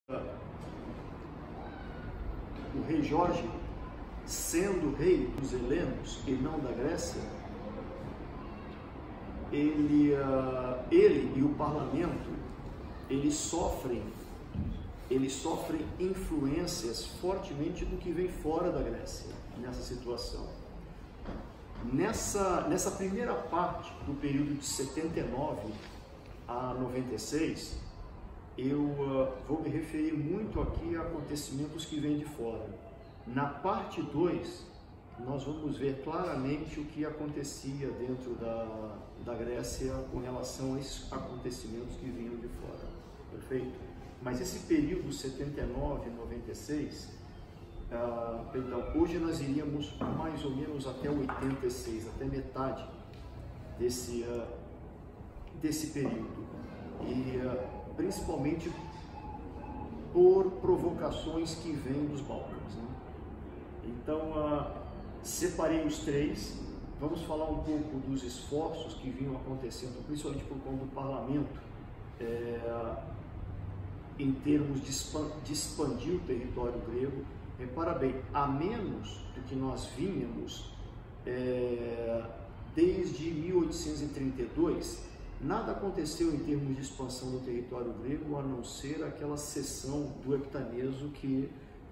O rei Jorge, sendo rei dos helenos e não da Grécia, ele e o parlamento, eles sofrem influências fortemente do que vem fora da Grécia, nessa situação. Nessa primeira parte do período de 79 a 96, eu vou me referir muito aqui a acontecimentos que vêm de fora. Na parte 2, nós vamos ver claramente o que acontecia dentro da Grécia com relação a esses acontecimentos que vinham de fora. Perfeito? Mas esse período 79 a 96, hoje nós iríamos mais ou menos até 86, até metade desse período. E principalmente por provocações que vêm dos Balcãs, né? Então, separei os três. Vamos falar um pouco dos esforços que vinham acontecendo, principalmente por conta do parlamento, em termos de expandir o território grego. Repara bem, a menos do que nós vínhamos desde 1832, nada aconteceu em termos de expansão do território grego, a não ser aquela cessão do Epitaneso que,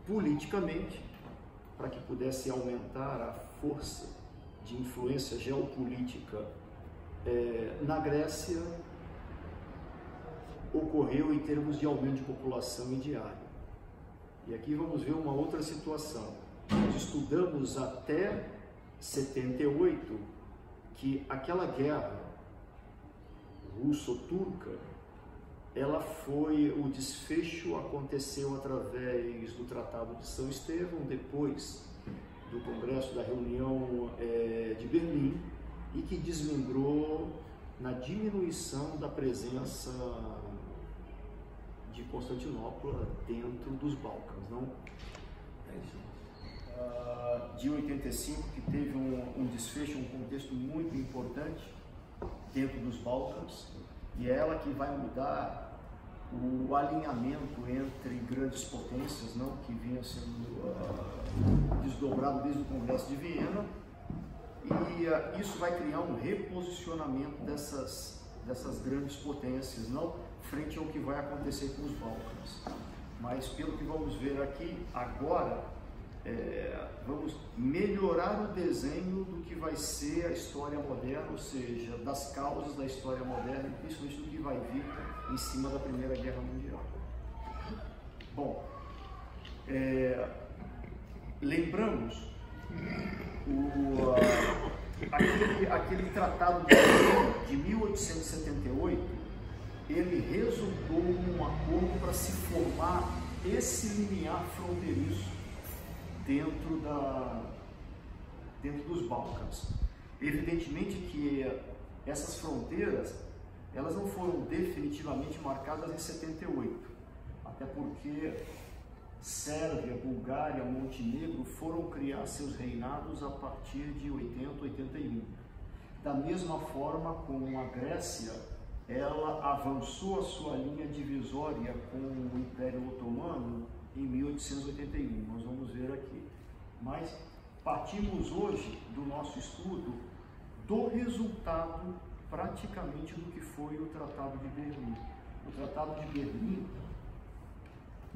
politicamente, para que pudesse aumentar a força de influência geopolítica na Grécia, ocorreu em termos de aumento de população e de área. E aqui vamos ver uma outra situação. Nós estudamos até 78 que aquela guerra russo-turca, o desfecho aconteceu através do Tratado de São Estevão, depois do Congresso da Reunião de Berlim, e que desmembrou na diminuição da presença de Constantinopla dentro dos Balcãs, não? De 85, que teve um desfecho, um contexto muito importante dentro dos Balcãs, e é ela que vai mudar o alinhamento entre grandes potências, não, que vinha sendo desdobrado desde o Congresso de Viena, e isso vai criar um reposicionamento dessas grandes potências, não, frente ao que vai acontecer com os Balcãs. Mas pelo que vamos ver aqui agora, vamos melhorar o desenho do que vai ser a história moderna, ou seja, das causas da história moderna, principalmente do que vai vir em cima da Primeira Guerra Mundial. Bom, lembramos aquele tratado de 1878, ele resultou num acordo para se formar esse limiar fronteiriço dentro dos Balcãs. Evidentemente que essas fronteiras, elas não foram definitivamente marcadas em 78, até porque Sérvia, Bulgária, Montenegro foram criar seus reinados a partir de 80, 81. Da mesma forma como a Grécia, ela avançou a sua linha divisória com o Império Otomano em 1881, nós vamos ver aqui. Mas partimos hoje do nosso estudo do resultado praticamente do que foi o Tratado de Berlim. O Tratado de Berlim,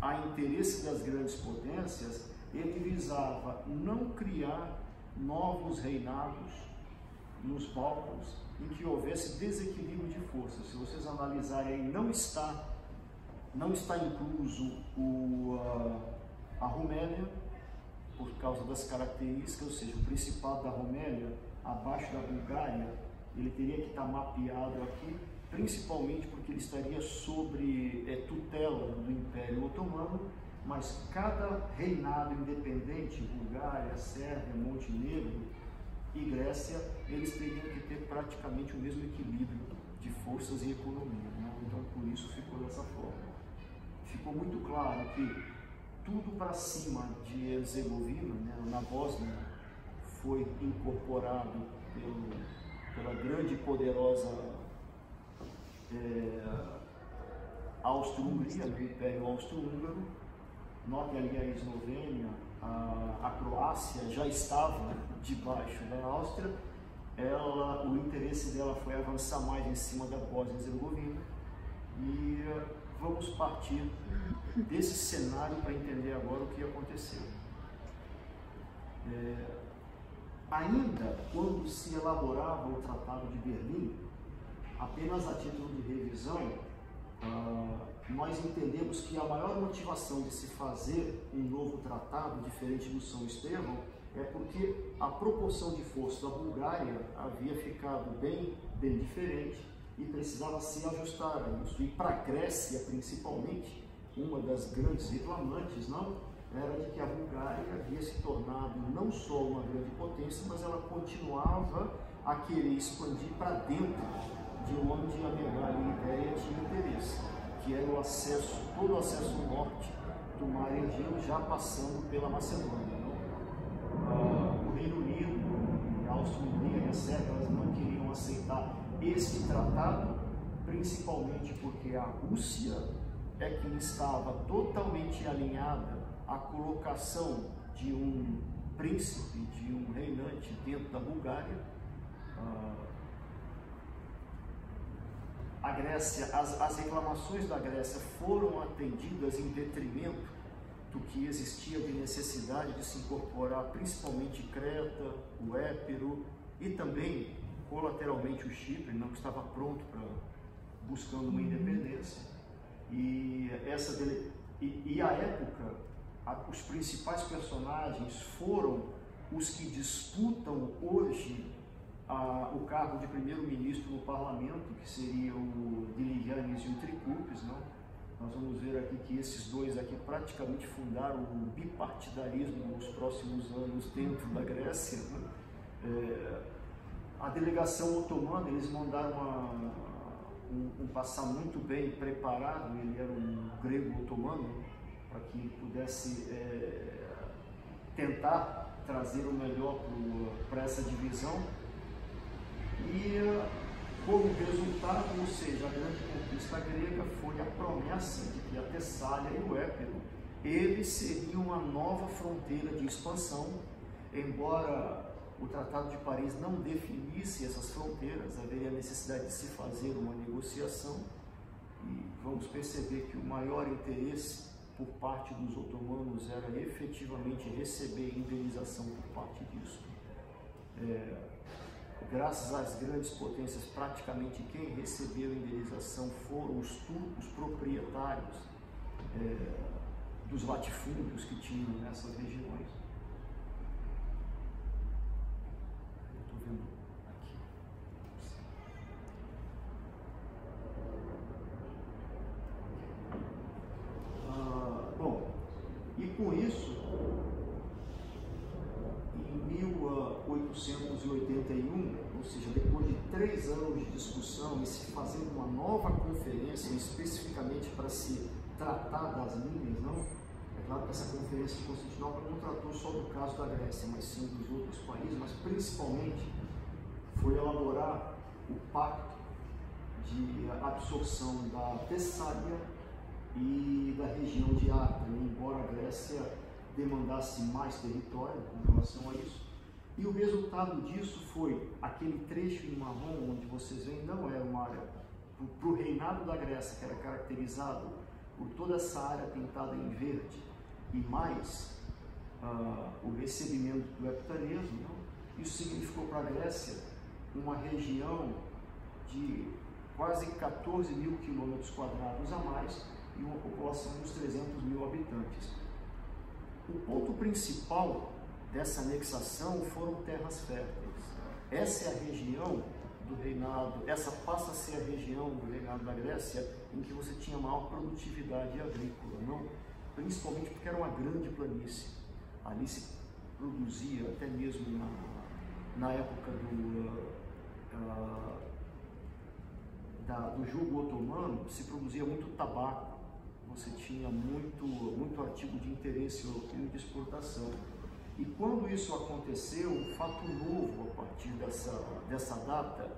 a interesse das grandes potências, ele visava não criar novos reinados nos Balcãs em que houvesse desequilíbrio de forças. Se vocês analisarem aí, não está incluso a Rumélia, por causa das características, ou seja, o Principado da Rumélia, abaixo da Bulgária, ele teria que estar mapeado aqui, principalmente porque ele estaria sobre tutela do Império Otomano, mas cada reinado independente, Bulgária, Sérvia, Montenegro e Grécia, eles teriam que ter praticamente o mesmo equilíbrio de forças e economia, né? Então, por isso ficou dessa forma. Ficou muito claro que tudo para cima de Herzegovina, né, na Bósnia, foi incorporado pela grande e poderosa Áustria-Hungria, do Império Austro-Húngaro. Note ali a Eslovênia, a Croácia já estava debaixo da Áustria. O interesse dela foi avançar mais em cima da Bósnia-Herzegovina. E vamos partir desse cenário para entender agora o que aconteceu. Ainda quando se elaborava o Tratado de Berlim, apenas a título de revisão, nós entendemos que a maior motivação de se fazer um novo tratado, diferente do São Estevão, é porque a proporção de força da Bulgária havia ficado bem diferente e precisava se ajustar a isso. E para a Grécia, principalmente, uma das grandes reclamantes, era de que a Bulgária havia se tornado não só uma grande potência, mas ela continuava a querer expandir para dentro de onde a Megália Ideia tinha interesse, que era o acesso, todo o acesso norte do Mar Egeu, já passando pela Macedônia. O Reino Unido, a Áustria-Hungria e a Sérvia, elas não queriam aceitar este tratado, principalmente porque a Rússia é quem estava totalmente alinhada à colocação de um príncipe, de um reinante dentro da Bulgária. A Grécia, as reclamações da Grécia foram atendidas em detrimento do que existia de necessidade de se incorporar principalmente Creta, o Épiro e também colateralmente o Chipre, que estava pronto buscando uma independência. E à época, os principais personagens foram os que disputam hoje o cargo de primeiro-ministro no parlamento, que seria o Diligianis e o Trikoupis. Nós vamos ver aqui que esses dois aqui praticamente fundaram o bipartidarismo nos próximos anos dentro da Grécia. A delegação otomana, eles mandaram um passar muito bem preparado, ele era um grego otomano, para que pudesse tentar trazer o melhor para essa divisão. E como resultado, ou seja, a grande conquista grega foi a promessa de que a Tessália e o Épiro, eles seriam uma nova fronteira de expansão. Embora o Tratado de Paris não definisse essas fronteiras, haveria necessidade de se fazer uma negociação, e vamos perceber que o maior interesse por parte dos otomanos era efetivamente receber indenização por parte disso. Graças às grandes potências, praticamente quem recebeu a indenização foram os turcos proprietários dos latifúndios que tinham nessas regiões. Estou vendo aqui. Bom, e com isso, em 1881, ou seja, depois de 3 anos de discussão e se fazendo uma nova conferência especificamente para se tratar das linhas, é claro que essa conferência de Constantinopla não tratou só do caso da Grécia, mas sim dos outros países, mas principalmente foi elaborar o pacto de absorção da Tessália e da região de Acre, embora a Grécia demandasse mais território com relação a isso. E o resultado disso foi aquele trecho em marrom, onde vocês veem, não era uma área para o reinado da Grécia, que era caracterizado por toda essa área pintada em verde, e mais o recebimento do epitanesmo. Isso significou para a Grécia uma região de quase 14 mil quilômetros quadrados a mais e uma população de uns 300 mil habitantes. O ponto principal dessa anexação foram terras férteis. Essa é a região do reinado, essa passa a ser a região do reinado da Grécia em que você tinha maior produtividade agrícola, principalmente porque era uma grande planície. Ali se produzia, até mesmo na época do jugo otomano, se produzia muito tabaco, você tinha muito artigo de interesse e de exportação. E quando isso aconteceu, um fato novo a partir dessa data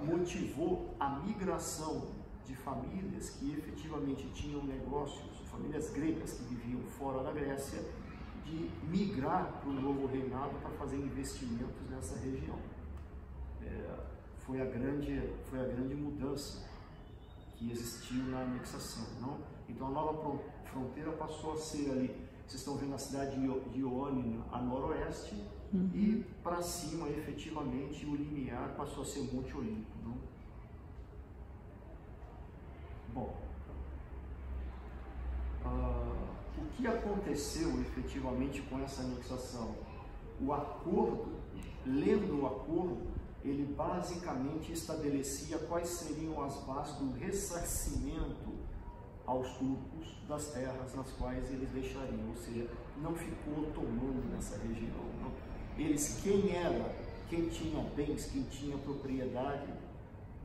motivou a migração de famílias que efetivamente tinham negócios, famílias gregas que viviam fora da Grécia, de migrar para o novo reinado para fazer investimentos nessa região. Foi a grande mudança que existiu na anexação, não? Então a nova fronteira passou a ser ali, vocês estão vendo a cidade de Ioânina a noroeste, e para cima, efetivamente, o limiar passou a ser Monte Olimpo, não? Bom, o que aconteceu efetivamente com essa anexação? O acordo, lendo o acordo, ele basicamente estabelecia quais seriam as bases do ressarcimento aos turcos das terras nas quais eles deixariam, ou seja, não ficou otomano nessa região. Não? Eles, quem tinha bens, quem tinha propriedade,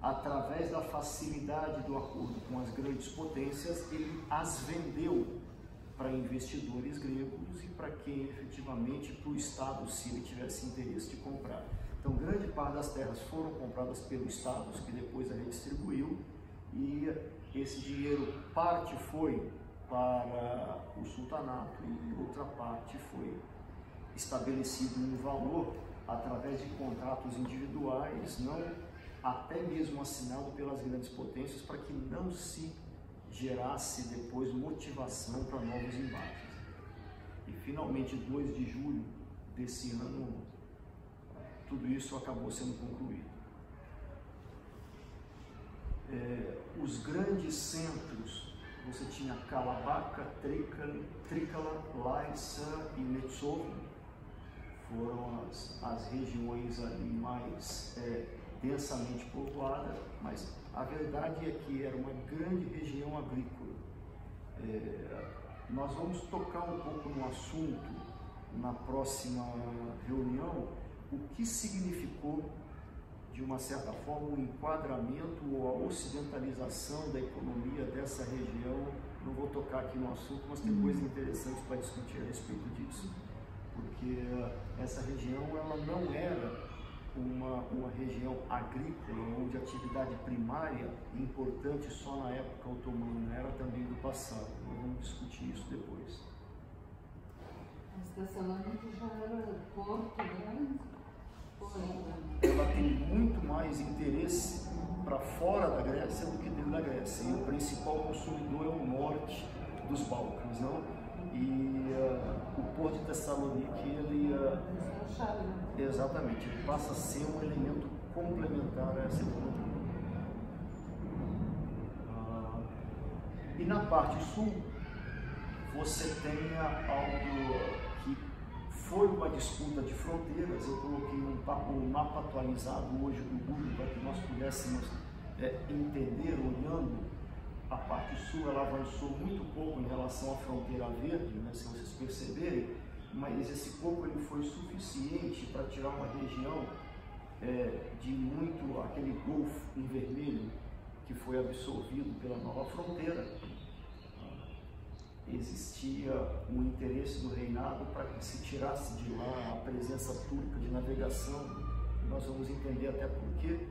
através da facilidade do acordo com as grandes potências, ele as vendeu para investidores gregos e para quem efetivamente, para o Estado, se ele tivesse interesse de comprar. Então, grande parte das terras foram compradas pelo Estado, que depois a redistribuiu, e esse dinheiro, parte foi para o sultanato e outra parte foi estabelecido um valor através de contratos individuais, não até mesmo assinado pelas grandes potências, para que não se gerasse depois motivação para novos embates. E finalmente, 2 de julho desse ano, tudo isso acabou sendo concluído. Os grandes centros, você tinha Calabaca, Trícala, Larissa e Metsovo, foram as regiões ali mais densamente povoadas, mas a verdade é que era uma grande região agrícola. Nós vamos tocar um pouco no assunto na próxima reunião, o que significou, de uma certa forma, o enquadramento ou a ocidentalização da economia dessa região. Não vou tocar aqui no assunto, mas tem coisas interessantes para discutir a respeito disso, porque essa região ela não era uma região agrícola, onde a atividade primária importante só na época otomana, era também do passado. Nós vamos discutir isso depois. Mas Tessalônica já era porto grande? Ela tem muito mais interesse para fora da Grécia do que dentro da Grécia, e o principal consumidor é o norte dos Balcãs, não? E o porto de Tessalônica, ele exatamente, ele passa a ser um elemento complementar a essa economia. E na parte sul, você tem algo que foi uma disputa de fronteiras. Eu coloquei um mapa atualizado hoje no Google para que nós pudéssemos entender, olhando. A parte sul ela avançou muito pouco em relação à fronteira verde, né, se vocês perceberem, mas esse pouco ele foi suficiente para tirar uma região de muito aquele golfo em vermelho que foi absorvido pela nova fronteira. Existia um interesse do reinado para que se tirasse de lá a presença turca de navegação. Nós vamos entender até por quê.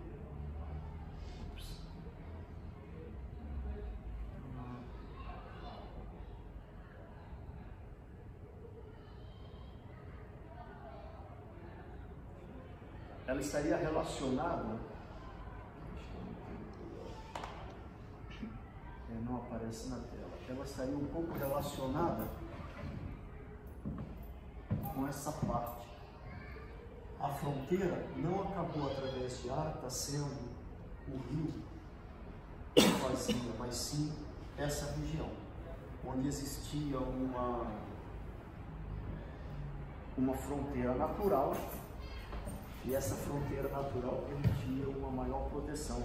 Ela estaria relacionada, não aparece na tela, ela estaria um pouco relacionada com essa parte. A fronteira não acabou através de Arta sendo o rio que fazia, mas sim essa região, onde existia uma fronteira natural. E essa fronteira natural permitia uma maior proteção.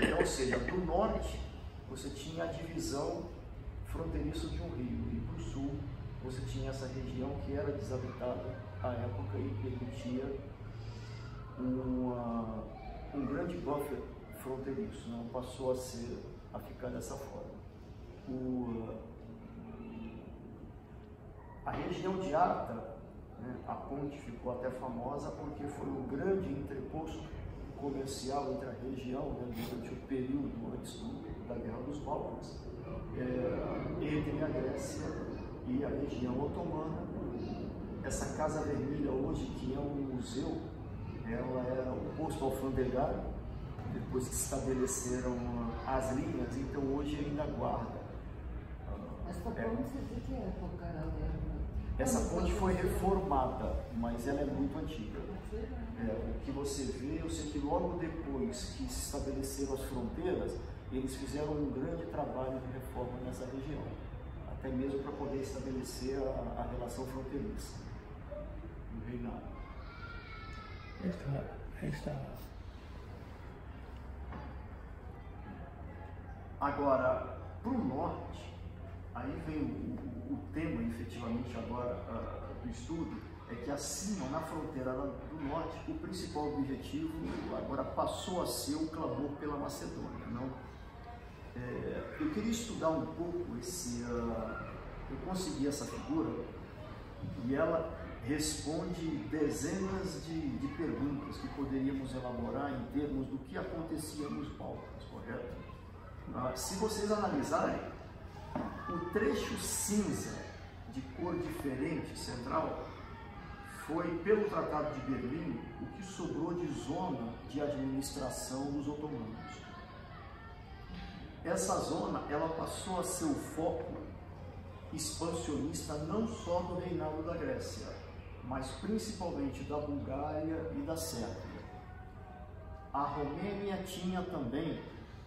Então, ou seja, do norte você tinha a divisão fronteiriça de um rio, e para o sul você tinha essa região que era desabitada à época e permitia um grande buffer fronteiriço, não passou a ficar dessa forma. A região de Arta, a ponte ficou até famosa porque foi um grande entreposto comercial entre a região, né, durante o período antes da Guerra dos Balcãs, entre a Grécia e a região otomana. Essa Casa Vermelha hoje, que é um museu, ela era o posto alfandegário, depois que se estabeleceram as linhas, então hoje ainda guarda. Essa ponte de que época ela era? Essa ponte foi reformada, mas ela é muito antiga. O que você vê, eu sei que logo depois que se estabeleceram as fronteiras, eles fizeram um grande trabalho de reforma nessa região, até mesmo para poder estabelecer a relação fronteiriça do reinado. Agora, para o norte, aí vem o tema efetivamente agora do estudo, é que acima, na fronteira do norte, o principal objetivo agora passou a ser o clamor pela Macedônia. Não? Eu queria estudar um pouco eu consegui essa figura e ela responde dezenas de perguntas que poderíamos elaborar em termos do que acontecia nos Balcãs, correto? Se vocês analisarem, o trecho cinza de cor diferente, central, foi, pelo Tratado de Berlim, o que sobrou de zona de administração dos otomanos. Essa zona, ela passou a ser o foco expansionista não só do reinado da Grécia, mas principalmente da Bulgária e da Sérvia. A Romênia tinha também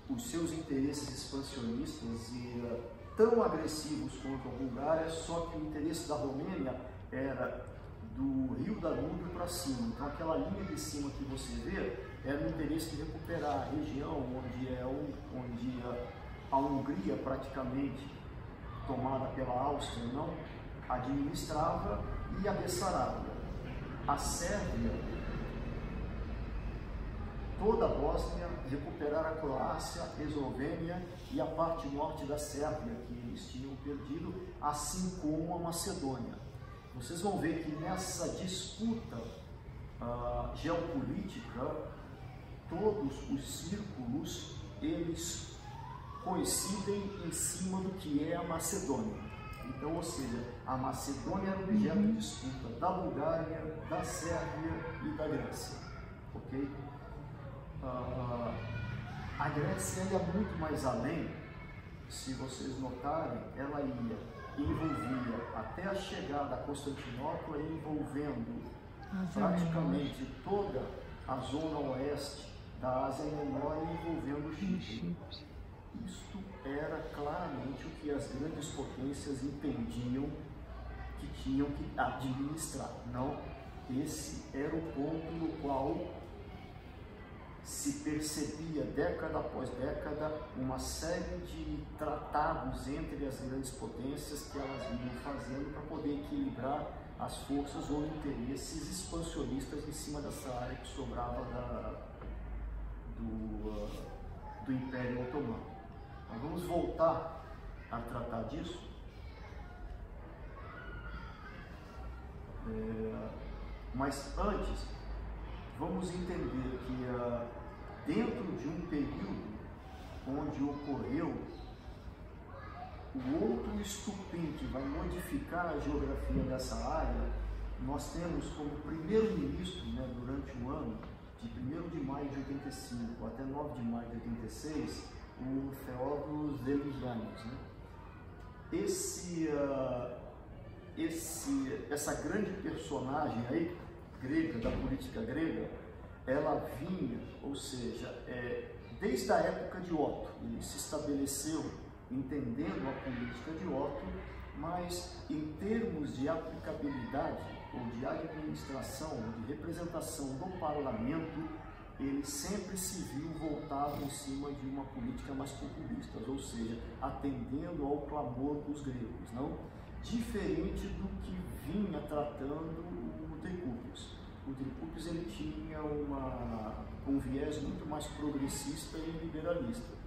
os seus interesses expansionistas e tão agressivos quanto a Bulgária, só que o interesse da Romênia era do rio Danúbio para cima. Então aquela linha de cima que você vê era o interesse de recuperar a região onde a Hungria, praticamente tomada pela Áustria, não administrava, e a Bessarabia. A Sérvia, toda a Bósnia, recuperar a Croácia, a Eslovênia e a parte norte da Sérvia, que eles tinham perdido, assim como a Macedônia. Vocês vão ver que nessa disputa geopolítica, todos os círculos, eles coincidem em cima do que é a Macedônia. Então, ou seja, a Macedônia era objeto de disputa da Bulgária, da Sérvia e da Grécia. Ok? A Grécia ia muito mais além. Se vocês notarem, ela envolvia até a chegada a Constantinopla, envolvendo praticamente toda a zona oeste da Ásia Menor, envolvendo o Chipre. Isto era claramente o que as grandes potências entendiam que tinham que administrar. Não, esse era o ponto no qual se percebia, década após década, uma série de tratados entre as grandes potências que elas vinham fazendo para poder equilibrar as forças ou interesses expansionistas em cima dessa área que sobrava do Império Otomano. Nós vamos voltar a tratar disso. Mas antes, vamos entender que dentro de um período onde ocorreu o outro estupim que vai modificar a geografia dessa área, nós temos como primeiro-ministro, durante o ano, de 1º de maio de 85 até 9 de maio de 86, o Theodoros Deligiannis. Essa grande personagem aí, grega, da política grega, ela vinha, ou seja, desde a época de Otto, ele se estabeleceu entendendo a política de Otto, mas em termos de aplicabilidade ou de administração, de representação do parlamento, ele sempre se viu voltado em cima de uma política mais populista, ou seja, atendendo ao clamor dos gregos, não? Diferente do que vinha tratando o Tricúpios. O Tricúpios ele tinha um viés muito mais progressista e liberalista.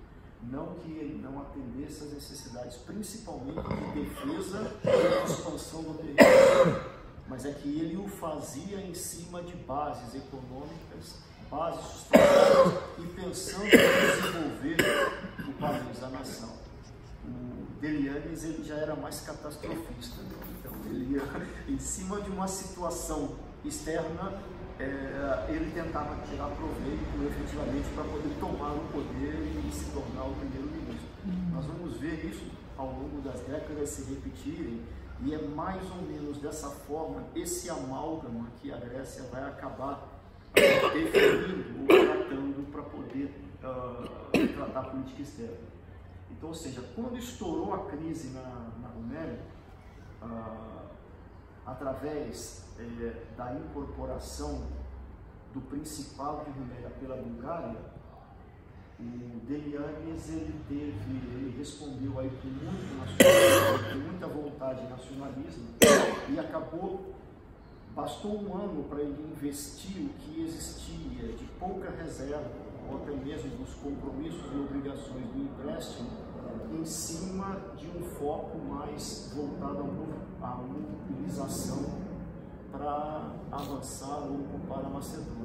Não que ele não atendesse às necessidades, principalmente de defesa e de expansão do território, mas é que ele o fazia em cima de bases econômicas bases sustentáveis e pensando em desenvolver o país, a nação. O Delianes ele já era mais catastrofista, né? Então ele ia, em cima de uma situação externa, ele tentava tirar proveito efetivamente para poder tomar o poder e se tornar o primeiro-ministro. Nós vamos ver isso ao longo das décadas se repetirem, e é mais ou menos dessa forma esse amálgama que a Grécia vai acabar definindo ou tratando para poder tratar a política externa. Então, ou seja, quando estourou a crise na Romélia, através da incorporação do Principado de Romélia pela Bulgária, o Delianes ele respondeu aí com muito nacionalismo, com muita vontade nacionalismo, e bastou um ano para ele investir o que existia de pouca reserva, ou até mesmo dos compromissos e obrigações do empréstimo, em cima de um foco mais voltado à mobilização para avançar ou ocupar a Macedônia.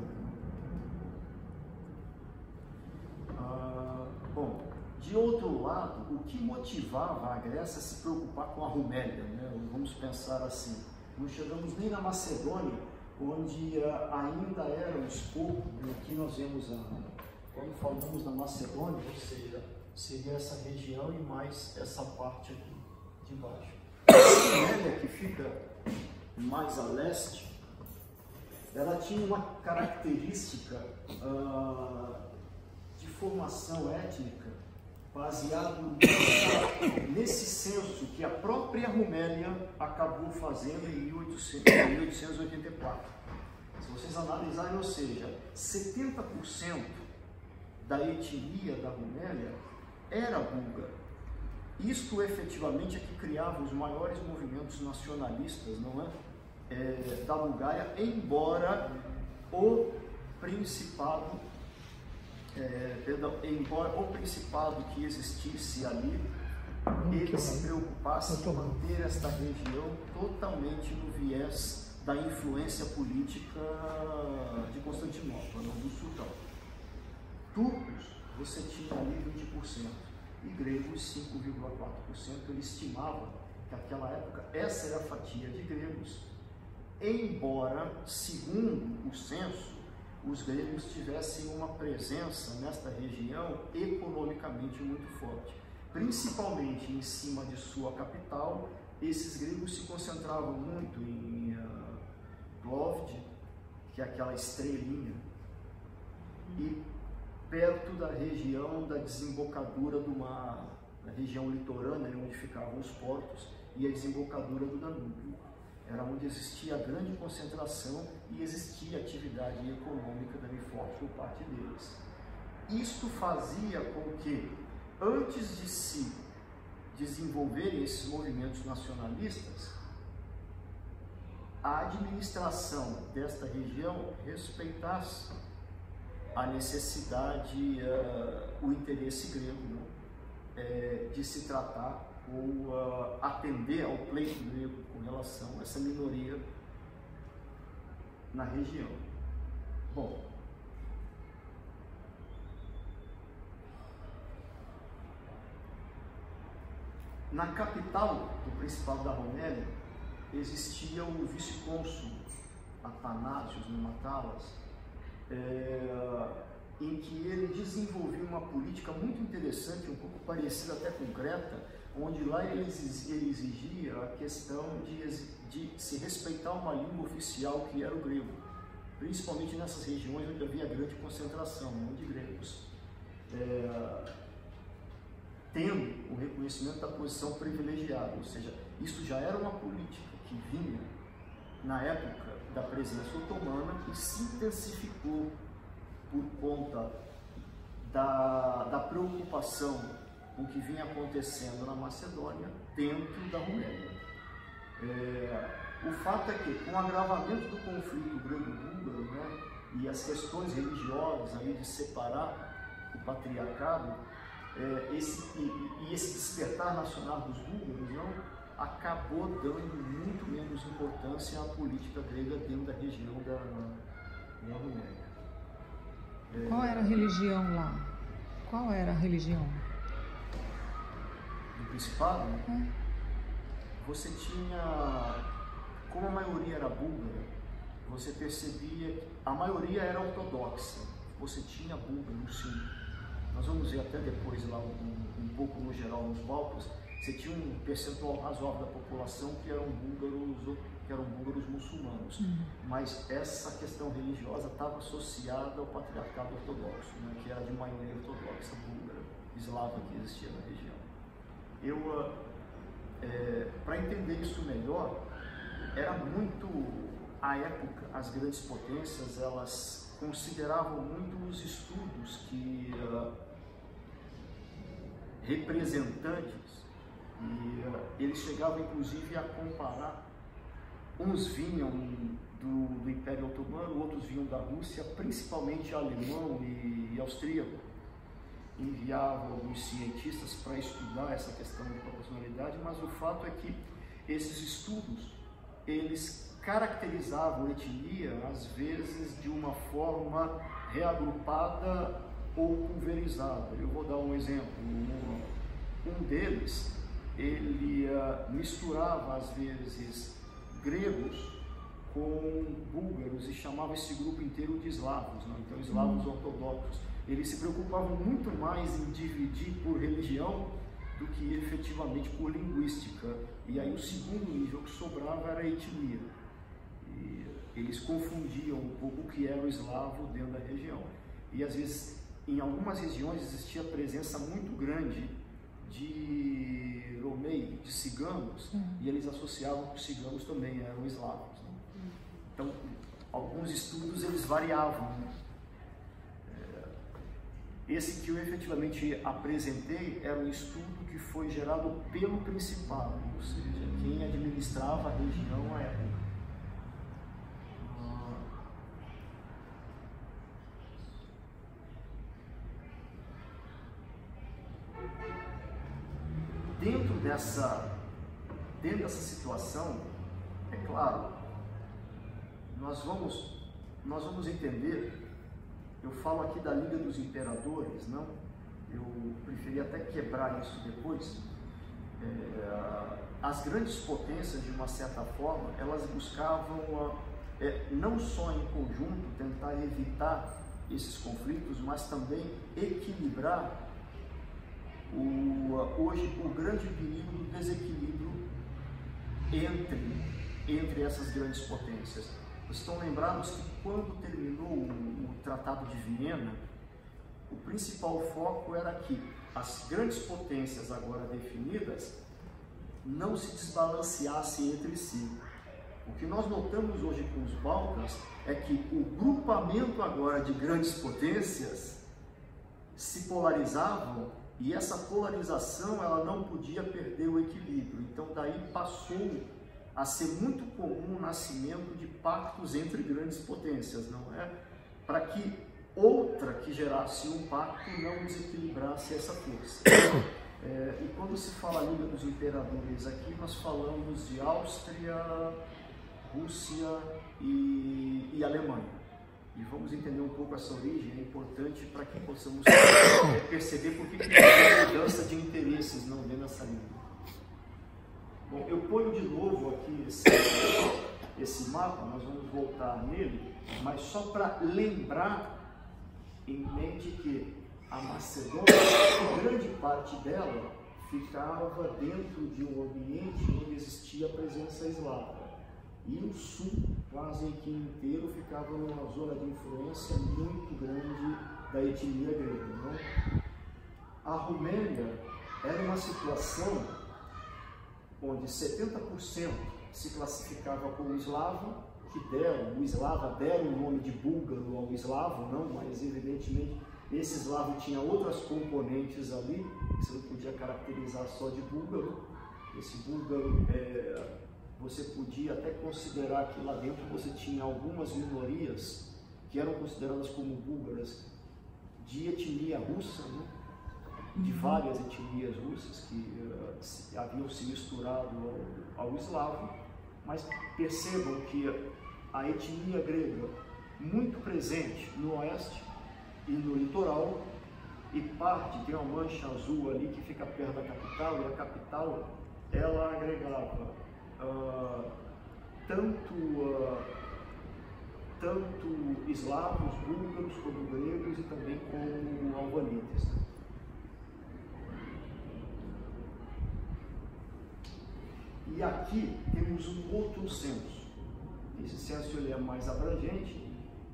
Bom, de outro lado, o que motivava a Grécia a se preocupar com a Romélia, né? Vamos pensar assim, não chegamos nem na Macedônia, onde ainda éramos pouco, aqui nós vemos, quando falamos da Macedônia, ou seja, seria essa região e mais essa parte aqui de baixo. A Romélia, que fica mais a leste, ela tinha uma característica de formação étnica baseado nesse censo que a própria Romélia acabou fazendo em 1884. Se vocês analisarem, ou seja, 70% da etnia da Romélia era búlgara. Isto efetivamente é que criava os maiores movimentos nacionalistas, não é? Da Bulgária, embora o Principado que existisse ali, ele se preocupasse em manter esta região totalmente no viés da influência política de Constantinopla, não do sultão. Turcos, você tinha ali 20%, e gregos 5,4%. Ele estimava que naquela época essa era a fatia de gregos, embora, segundo o censo, os gregos tivessem uma presença nesta região economicamente muito forte. Principalmente em cima de sua capital, esses gregos se concentravam muito em Plovdiv, que é aquela estrelinha, e perto da região da desembocadura do mar, na região litorânea, onde ficavam os portos, e a desembocadura do Danúbio. Era onde existia a grande concentração e existia atividade econômica também forte por parte deles. Isto fazia com que, antes de se desenvolverem esses movimentos nacionalistas, a administração desta região respeitasse a necessidade, o interesse grego, de se tratar ou atender ao pleito grego com relação a essa minoria na região. Bom, na capital do Principado da Romélia existia o vice-cônsul Atanasios Nematalas, em que ele desenvolveu uma política muito interessante, um pouco parecida até com Creta, onde lá ele exigia a questão de se respeitar uma língua oficial que era o grego, principalmente nessas regiões onde havia grande concentração de gregos, tendo o reconhecimento da posição privilegiada, ou seja, isso já era uma política que vinha na época da presença otomana e se intensificou por conta da preocupação com o que vinha acontecendo na Macedônia dentro da Romélia. O fato é que, com o agravamento do conflito grego-búlgaro, né, e as questões religiosas aí de separar o patriarcado, esse despertar nacional dos búlgaros, não, acabou dando muito menos importância à política grega dentro da região da Romélia. Qual era a religião lá? Qual era a religião? Do Principado, você tinha, como a maioria era búlgara, você percebia que a maioria era ortodoxa, você tinha búlgaros sim. Nós vamos ver até depois lá um pouco no geral nos Balcãs, você tinha um percentual razoável da população que eram búlgaros muçulmanos, mas essa questão religiosa estava associada ao patriarcado ortodoxo, né, que era de maioria ortodoxa búlgara, eslava que existia na região. Para entender isso melhor, era muito, à época, as grandes potências, elas consideravam muito os estudos que representantes, e eles chegavam inclusive a comparar, uns vinham do Império Otomano, outros vinham da Rússia, principalmente alemão e austríaco, enviavam alguns cientistas para estudar essa questão de proporcionalidade, mas o fato é que esses estudos, eles caracterizavam a etnia, às vezes, de uma forma reagrupada ou pulverizada. Eu vou dar um exemplo. Um deles, ele misturava, às vezes, gregos com búlgaros e chamava esse grupo inteiro de eslavos, né? Então, eslavos ortodoxos. Eles se preocupavam muito mais em dividir por religião do que efetivamente por linguística. E aí o segundo nível que sobrava era a etnia. E eles confundiam um pouco o que era o eslavo dentro da região. E às vezes, em algumas regiões, existia a presença muito grande de romei, de ciganos, e eles associavam que os ciganos também eram eslavos, né? Então, alguns estudos eles variavam, né? Esse que eu efetivamente apresentei era um estudo que foi gerado pelo Principado, ou seja, quem administrava a região à época. Dentro dessa situação, é claro, nós vamos entender. Eu falo aqui da Liga dos Imperadores, não? Eu preferi até quebrar isso depois. As grandes potências, de uma certa forma, elas buscavam, não só em conjunto, tentar evitar esses conflitos, mas também equilibrar hoje o grande perigo do desequilíbrio entre essas grandes potências. Vocês estão lembrados que quando terminou o Tratado de Viena, o principal foco era que as grandes potências agora definidas não se desbalanceassem entre si. O que nós notamos hoje com os Balcãs é que o grupamento agora de grandes potências se polarizavam e essa polarização ela não podia perder o equilíbrio. Então daí passou a ser muito comum o nascimento de pactos entre grandes potências, não é? Para que outra que gerasse um pacto não desequilibrasse essa força. E quando se fala Liga dos Imperadores aqui, nós falamos de Áustria, Rússia e Alemanha. E vamos entender um pouco essa origem, é importante para que possamos perceber por que tem mudança de interesses não vendo essa linha. Bom, eu ponho de novo aqui esse mapa, nós vamos voltar nele, mas só para lembrar em mente que a Macedônia, grande parte dela, ficava dentro de um ambiente onde existia a presença eslava. E o sul, quase que inteiro, ficava numa zona de influência muito grande da etnia grega. Não? A Romênia era uma situação onde 70% se classificava como eslavo, que o eslava deram o nome de búlgaro ao eslavo, não, mas evidentemente esse eslavo tinha outras componentes ali, que você não podia caracterizar só de búlgaro. Esse búlgaro, você podia até considerar que lá dentro você tinha algumas minorias que eram consideradas como búlgaras de etnia russa, né? De várias etnias russas que haviam se misturado ao eslavo, mas percebam que a etnia grega, muito presente no oeste, e no litoral, e parte, tem uma mancha azul ali que fica perto da capital, e a capital, ela agregava tanto eslavos, búlgaros, como gregos e também como albanites. E aqui temos um outro censo. Esse censo ele é mais abrangente,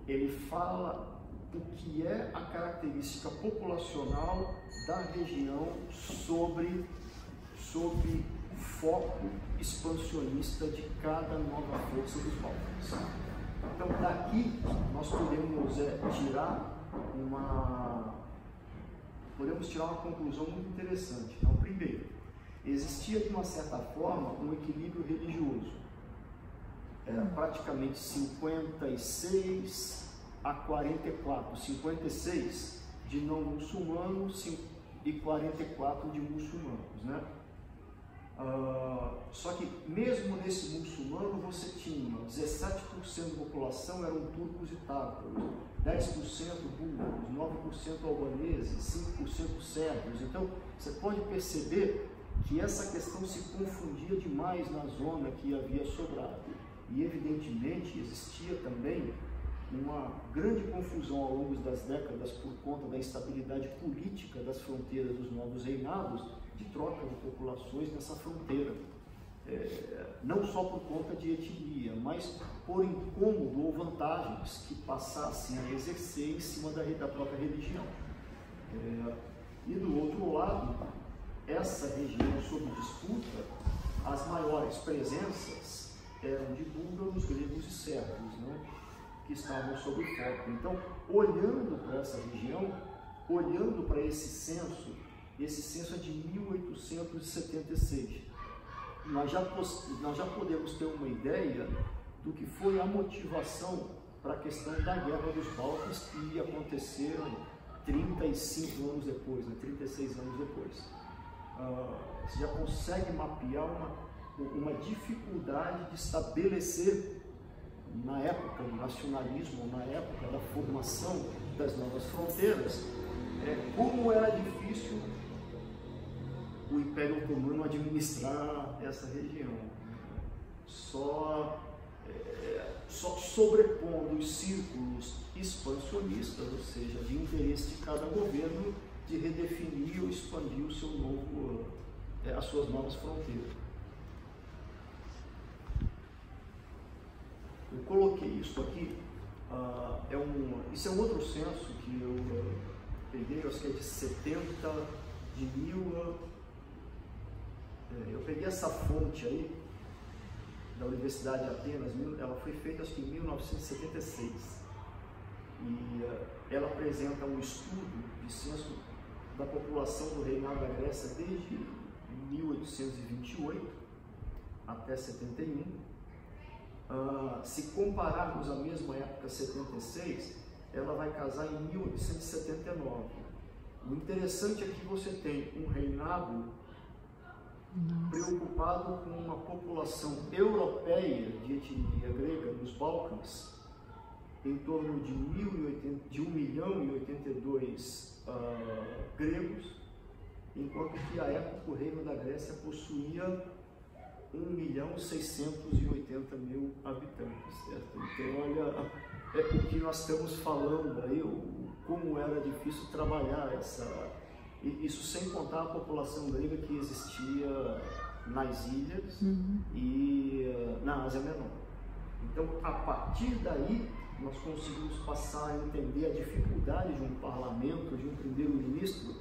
ele fala o que é a característica populacional da região sobre o foco expansionista de cada nova força dos Balcãs. Então, daqui nós podemos tirar uma conclusão muito interessante. Então, primeiro, existia de uma certa forma um equilíbrio religioso. Era praticamente 56 a 44, 56 de não muçulmanos e 44 de muçulmanos, né? Só que mesmo nesse muçulmano você tinha 17% da população eram turcos e tártaros, 10% búlgaros, 9% albaneses, 5% sérvios. Então você pode perceber que essa questão se confundia demais na zona que havia sobrado. E evidentemente existia também uma grande confusão ao longo das décadas por conta da instabilidade política das fronteiras dos novos reinados, de troca de populações nessa fronteira, não só por conta de etnia, mas por incômodo ou vantagens que passassem a exercer em cima da própria religião. E do outro lado, essa região sob disputa, as maiores presenças eram de búlgaros, gregos e sérvios, né, que estavam sob foco. Então, olhando para essa região, olhando para esse censo é de 1876. Nós já podemos ter uma ideia do que foi a motivação para a questão da Guerra dos Balcãs, que aconteceram 35 anos depois, né, 36 anos depois. Você já consegue mapear uma dificuldade de estabelecer, na época do nacionalismo, na época da formação das novas fronteiras, como era difícil o Império Otomano administrar essa região, só sobrepondo os círculos expansionistas, ou seja, de interesse de cada governo de redefinir ou expandir o seu as suas novas fronteiras. Eu coloquei isso aqui, isso é um outro censo que eu peguei, acho que é de 70 de eu peguei essa fonte aí, da Universidade de Atenas, ela foi feita acho que em 1976, e ela apresenta um estudo de censo da população do reinado da Grécia desde 1828 até 71. Se compararmos a mesma época, 76, ela vai casar em 1879. O interessante é que você tem um reinado preocupado com uma população europeia de etnia grega nos Balcãs, em torno de 1.082 gregos, enquanto que à época o reino da Grécia possuía 1.680.000 habitantes, certo? Então, olha, o que nós estamos falando aí, como era difícil trabalhar isso sem contar a população grega que existia nas ilhas e na Ásia Menor. Então, a partir daí, nós conseguimos passar a entender a dificuldade de um parlamento, de um primeiro-ministro,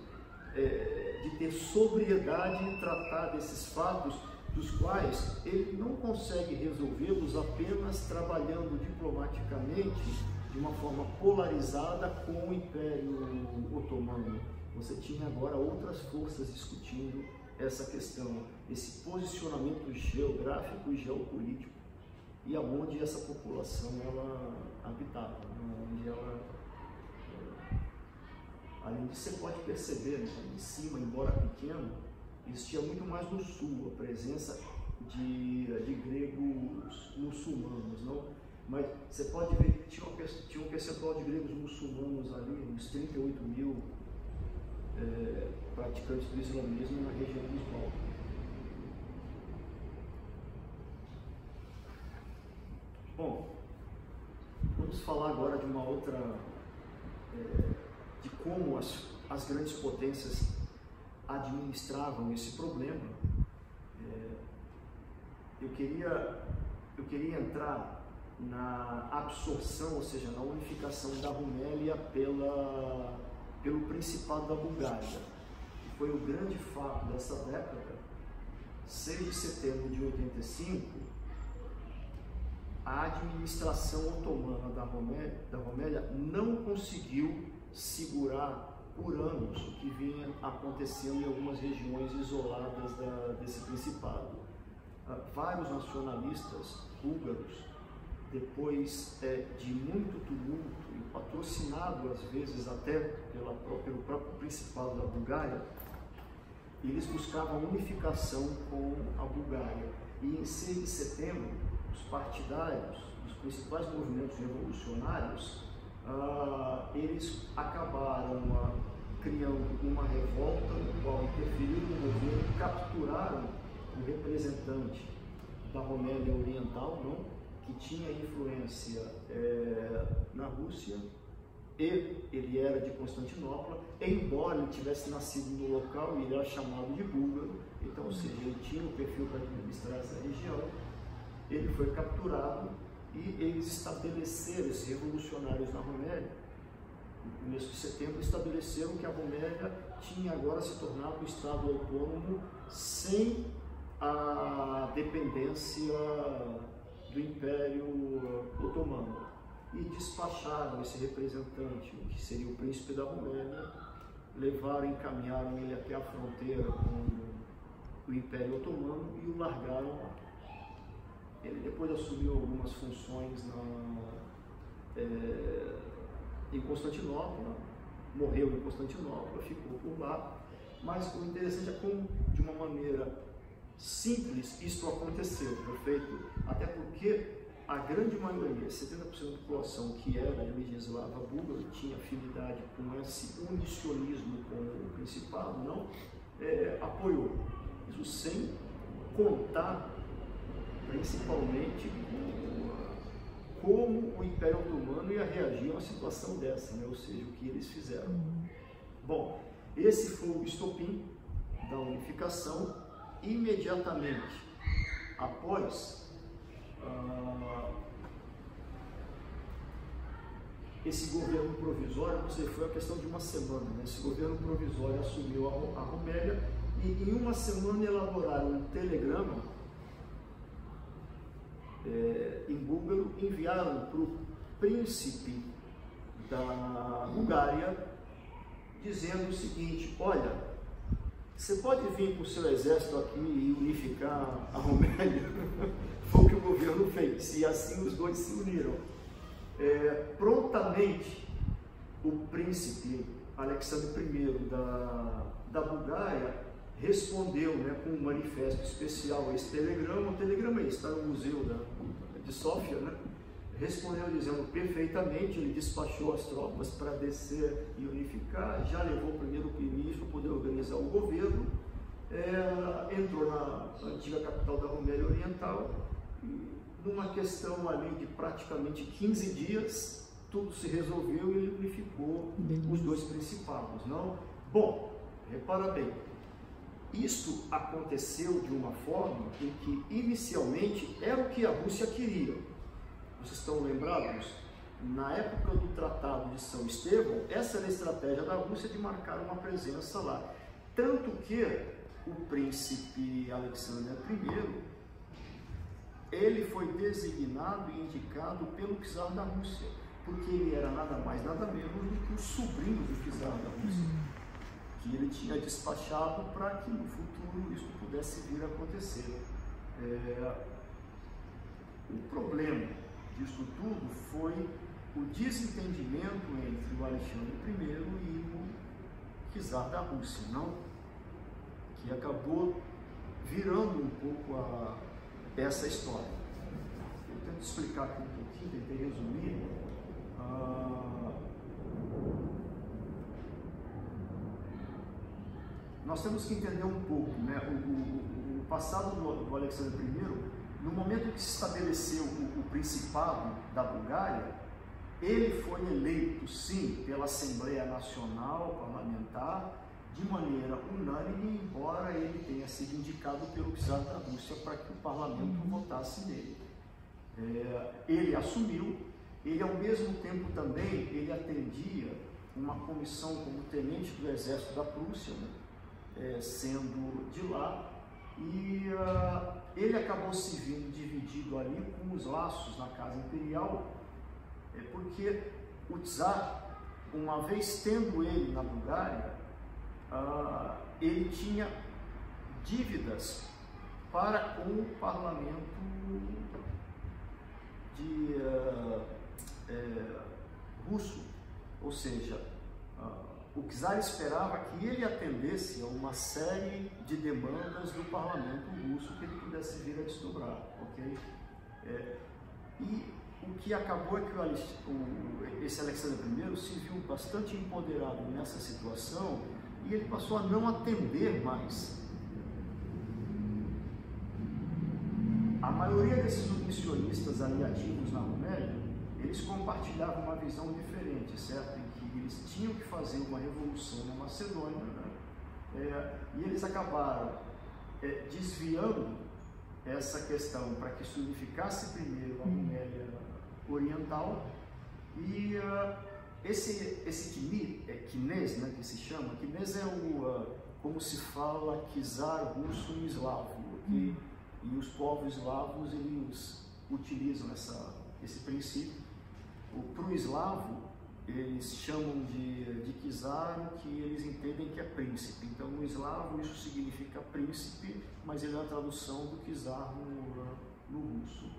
de ter sobriedade em tratar desses fatos, dos quais ele não consegue resolvê-los apenas trabalhando diplomaticamente de uma forma polarizada com o Império Otomano. Você tinha agora outras forças discutindo essa questão, esse posicionamento geográfico e geopolítico, e aonde essa população ela habitava, onde ela, além disso, você pode perceber, né, em cima, embora pequeno, existia muito mais no sul a presença de gregos muçulmanos, não? Mas você pode ver que tinha um percentual de gregos muçulmanos ali, uns 38 mil praticantes do islamismo na região dos Balcãs. Bom, vamos falar agora de uma outra, de como as grandes potências administravam esse problema. Eu queria entrar na absorção, ou seja, na unificação da Rumélia pelo Principado da Bulgária, que foi o grande fato dessa década. 6 de setembro de 85, a administração otomana da Rumélia não conseguiu segurar por anos o que vinha acontecendo em algumas regiões isoladas desse Principado. Vários nacionalistas búlgaros, depois de muito tumulto e patrocinado às vezes até pelo próprio Principado da Bulgária, eles buscavam unificação com a Bulgária. E em 6 de setembro, os partidários, os principais movimentos revolucionários, eles acabaram criando uma revolta no qual interferiram no governo, capturaram o representante da Rumélia Oriental, que tinha influência na Rússia, e ele era de Constantinopla, embora ele tivesse nascido no local e ele era chamado de búlgaro, então, ou seja, ele tinha o perfil para administrar essa região. Ele foi capturado e eles estabeleceram, esses revolucionários na Rumélia, no começo de setembro, estabeleceram que a Rumélia tinha agora se tornado um Estado autônomo sem a dependência do Império Otomano, e despacharam esse representante, que seria o príncipe da Rumélia, encaminharam ele até a fronteira com o Império Otomano e o largaram lá. Ele depois assumiu algumas funções em Constantinopla, morreu em Constantinopla, ficou por lá, mas o interessante é como, de uma maneira simples, isto aconteceu, perfeito? Até porque a grande maioria, 70% da população que era de origem eslava búlgara, tinha afinidade com esse unicionismo com o Principado, apoiou. Isso sem contar, principalmente, como o Império Otomano ia reagir a uma situação dessa, ou seja, o que eles fizeram. Bom, esse foi o estopim da unificação. Imediatamente após esse governo provisório, ou seja, foi a questão de uma semana, esse governo provisório assumiu a Rumélia e em uma semana elaboraram um telegrama em búlgaro, enviaram para o príncipe da Bulgária dizendo o seguinte: olha, você pode vir com o seu exército aqui e unificar a Rumélia? Foi o que o governo fez, e assim os dois se uniram. Prontamente, o príncipe Alexandre I da Bulgária respondeu com um manifesto especial a esse telegrama. O telegrama está no museu de Sófia, respondeu dizendo perfeitamente. Ele despachou as tropas para descer e unificar, já levou o primeiro-ministro para poder organizar o governo, entrou na antiga capital da Rumélia Oriental e, numa questão ali de praticamente 15 dias, tudo se resolveu e ele unificou os dois principados. Bom, repara bem, isso aconteceu de uma forma em que inicialmente era o que a Rússia queria. Vocês estão lembrados? Na época do Tratado de São Estevão, essa era a estratégia da Rússia de marcar uma presença lá. Tanto que o príncipe Alexandre I, ele foi designado e indicado pelo czar da Rússia, porque ele era nada mais, nada menos do que o sobrinho do czar da Rússia, que ele tinha despachado para que no futuro isso pudesse vir a acontecer. O problema disso tudo foi o desentendimento entre o Alexandre I e o czar da Rússia, que acabou virando um pouco essa história. Eu explicar aqui um pouquinho, tentei resumir. Nós temos que entender um pouco, né, o passado do Alexandre I. No momento que se estabeleceu o Principado da Bulgária, ele foi eleito, sim, pela Assembleia Nacional Parlamentar, de maneira unânime, embora ele tenha sido indicado pelo czar da Rússia para que o parlamento votasse nele. Ele assumiu, ele ao mesmo tempo também, ele atendia uma comissão como tenente do exército da Prússia, né, sendo de lá, e ele acabou se vendo dividido ali com os laços na Casa Imperial, porque o czar, uma vez tendo ele na Bulgária, ele tinha dívidas para com o parlamento russo, ou seja, o czar esperava que ele atendesse a uma série de demandas do parlamento russo que ele pudesse vir a desdobrar, ok? E o que acabou é que esse Alexandre I se viu bastante empoderado nessa situação e ele passou a não atender mais. A maioria desses submissionistas ali ativos na Romélia, eles compartilhavam uma visão diferente, certo? Em que eles tinham que fazer uma revolução na Macedônia, né? E eles acabaram desviando essa questão para que se unificasse primeiro a Romélia Oriental e esse Knez, né, que se chama, Knez é como se fala czar russo em eslavo, okay? E os povos eslavos eles utilizam esse princípio. Para o eslavo, eles chamam de czar o que eles entendem que é príncipe. Então, no eslavo, isso significa príncipe, mas ele é a tradução do czar no russo.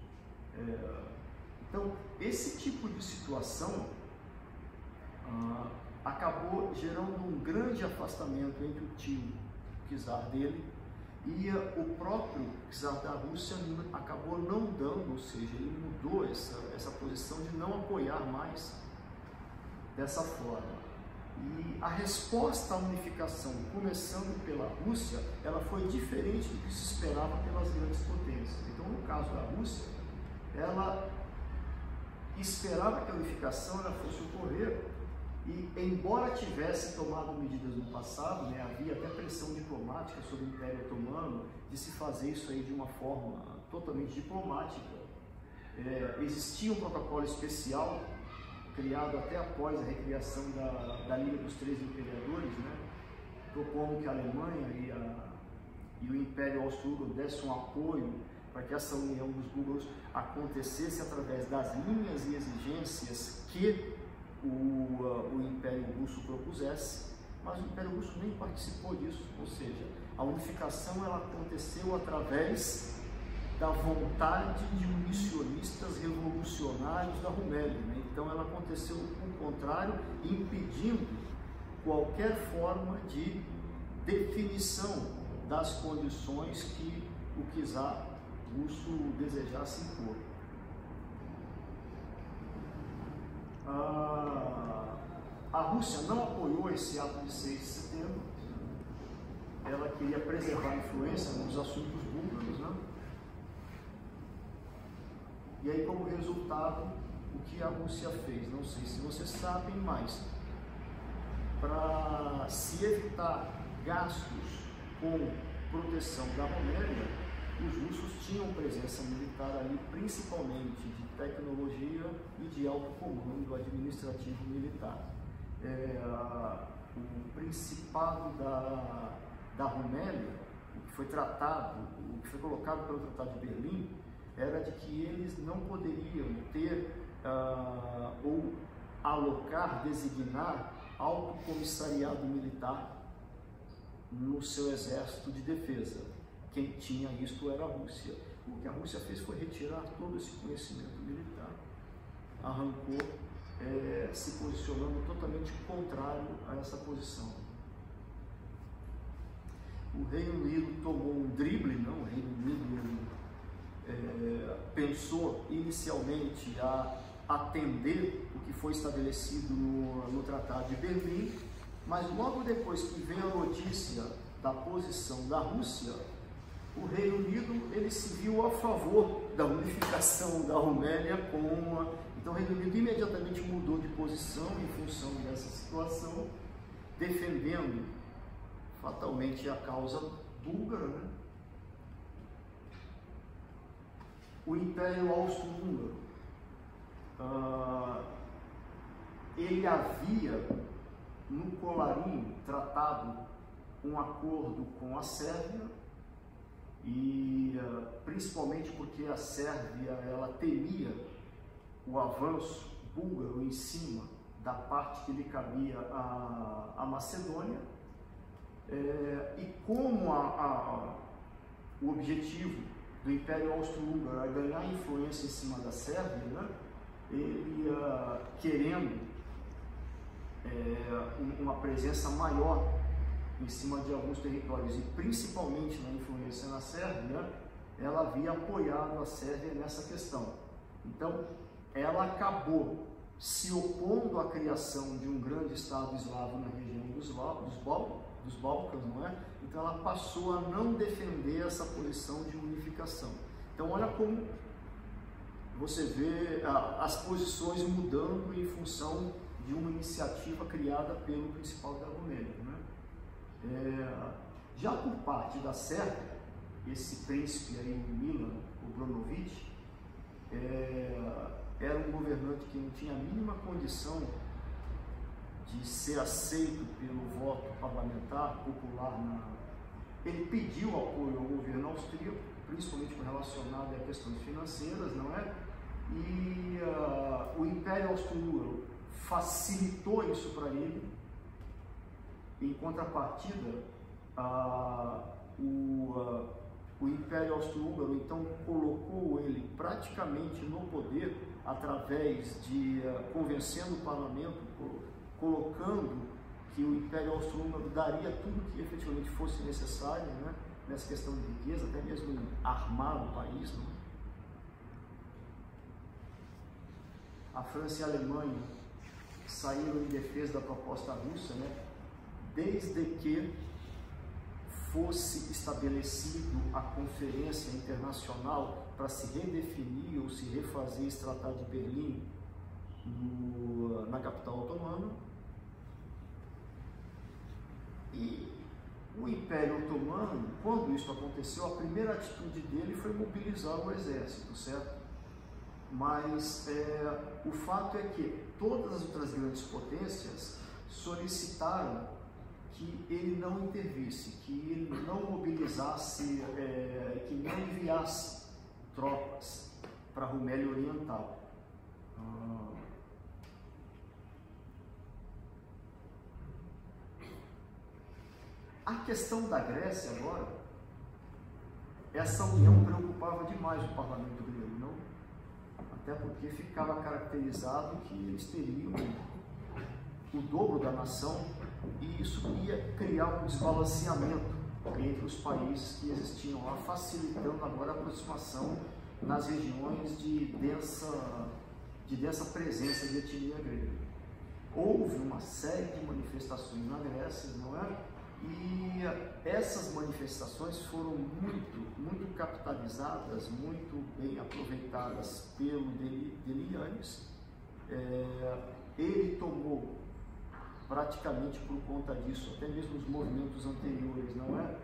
Então, esse tipo de situação acabou gerando um grande afastamento entre o tio, o czar dele, e o próprio czar da Rússia acabou não dando, ou seja, ele mudou essa posição de não apoiar mais dessa forma. E a resposta à unificação, começando pela Rússia, ela foi diferente do que se esperava pelas grandes potências. Então, no caso da Rússia, ela esperava que a unificação fosse ocorrer e, embora tivesse tomado medidas no passado, né, havia até pressão diplomática sobre o Império Otomano de se fazer isso aí de uma forma totalmente diplomática. Existia um protocolo especial criado até após a recriação da Liga dos Três Imperadores, né, propondo que a Alemanha e o Império Austro-Húngaro dessem um apoio para que essa união dos búlgaros acontecesse através das linhas e exigências que o Império Russo propusesse, mas o Império Russo nem participou disso, ou seja, a unificação ela aconteceu através da vontade de unicionistas revolucionários da Romélia, né? Então ela aconteceu ao contrário, impedindo qualquer forma de definição das condições que o czar russo desejasse impor. A Rússia não apoiou esse ato de 6 de setembro, ela queria preservar a influência nos assuntos búlgaros, né? E aí, como resultado, o que a Rússia fez? Não sei se vocês sabem, mas para se evitar gastos com proteção da Romélia, os russos tinham presença militar ali, principalmente de tecnologia e de alto comando administrativo militar. O Principado da Romélia, o que foi tratado, o que foi colocado pelo Tratado de Berlim, era de que eles não poderiam ter ou alocar, designar alto comissariado militar no seu exército de defesa. Quem tinha isto era a Rússia. O que a Rússia fez foi retirar todo esse conhecimento militar, arrancou, se posicionando totalmente contrário a essa posição. O Reino Unido tomou um drible, não? O Reino Unido pensou inicialmente a atender o que foi estabelecido no Tratado de Berlim, mas logo depois que veio a notícia da posição da Rússia, o Reino Unido ele se viu a favor da unificação da Rumélia Então o Reino Unido imediatamente mudou de posição em função dessa situação, defendendo fatalmente a causa búlgara, né? O Império Austro-Húngaro, ele havia no colarinho tratado um acordo com a Sérvia, e principalmente porque a Sérvia ela temia o avanço búlgaro em cima da parte que lhe cabia à Macedônia, e como o objetivo do Império Austro-Húngaro era ganhar influência em cima da Sérvia, né? Ele querendo uma presença maior em cima de alguns territórios, e principalmente na influência na Sérvia, ela havia apoiado a Sérvia nessa questão. Então, ela acabou se opondo à criação de um grande Estado eslavo na região dos Balcãs, não é? Então, ela passou a não defender essa posição de unificação. Então, olha como você vê as posições mudando em função de uma iniciativa criada pelo Principado da Romênia, né? Já por parte da Sérvia, esse príncipe aí, Milan Obrenović, era um governante que não tinha a mínima condição de ser aceito pelo voto parlamentar popular. Ele pediu apoio ao governo austríaco, principalmente relacionado a questões financeiras, não é? E o Império Austro-Húngaro facilitou isso para ele. Em contrapartida, o Império Austro-Húngaro então colocou ele praticamente no poder através de convencendo o parlamento, colocando que o Império Austro-Húngaro daria tudo que efetivamente fosse necessário, né, nessa questão de riqueza, até mesmo armar o país, né? A França e a Alemanha saíram em defesa da proposta russa, né, desde que fosse estabelecido a Conferência Internacional para se redefinir ou se refazer esse Tratado de Berlim na capital otomana. E o Império Otomano, quando isso aconteceu, a primeira atitude dele foi mobilizar o exército, certo? Mas o fato é que todas as outras grandes potências solicitaram que ele não intervisse, que ele não mobilizasse, que não enviasse tropas para a Rumélia Oriental. A questão da Grécia agora, essa união preocupava demais o parlamento grego, não? Até porque ficava caracterizado que eles teriam o dobro da nação, e isso ia criar um desbalanceamento entre os países que existiam lá, facilitando agora a aproximação nas regiões de densa presença de etnia grega. Houve uma série de manifestações na Grécia, não é? E essas manifestações foram muito capitalizadas, muito bem aproveitadas pelo Delianis. Ele tomou praticamente por conta disso, até mesmo os movimentos anteriores, não é?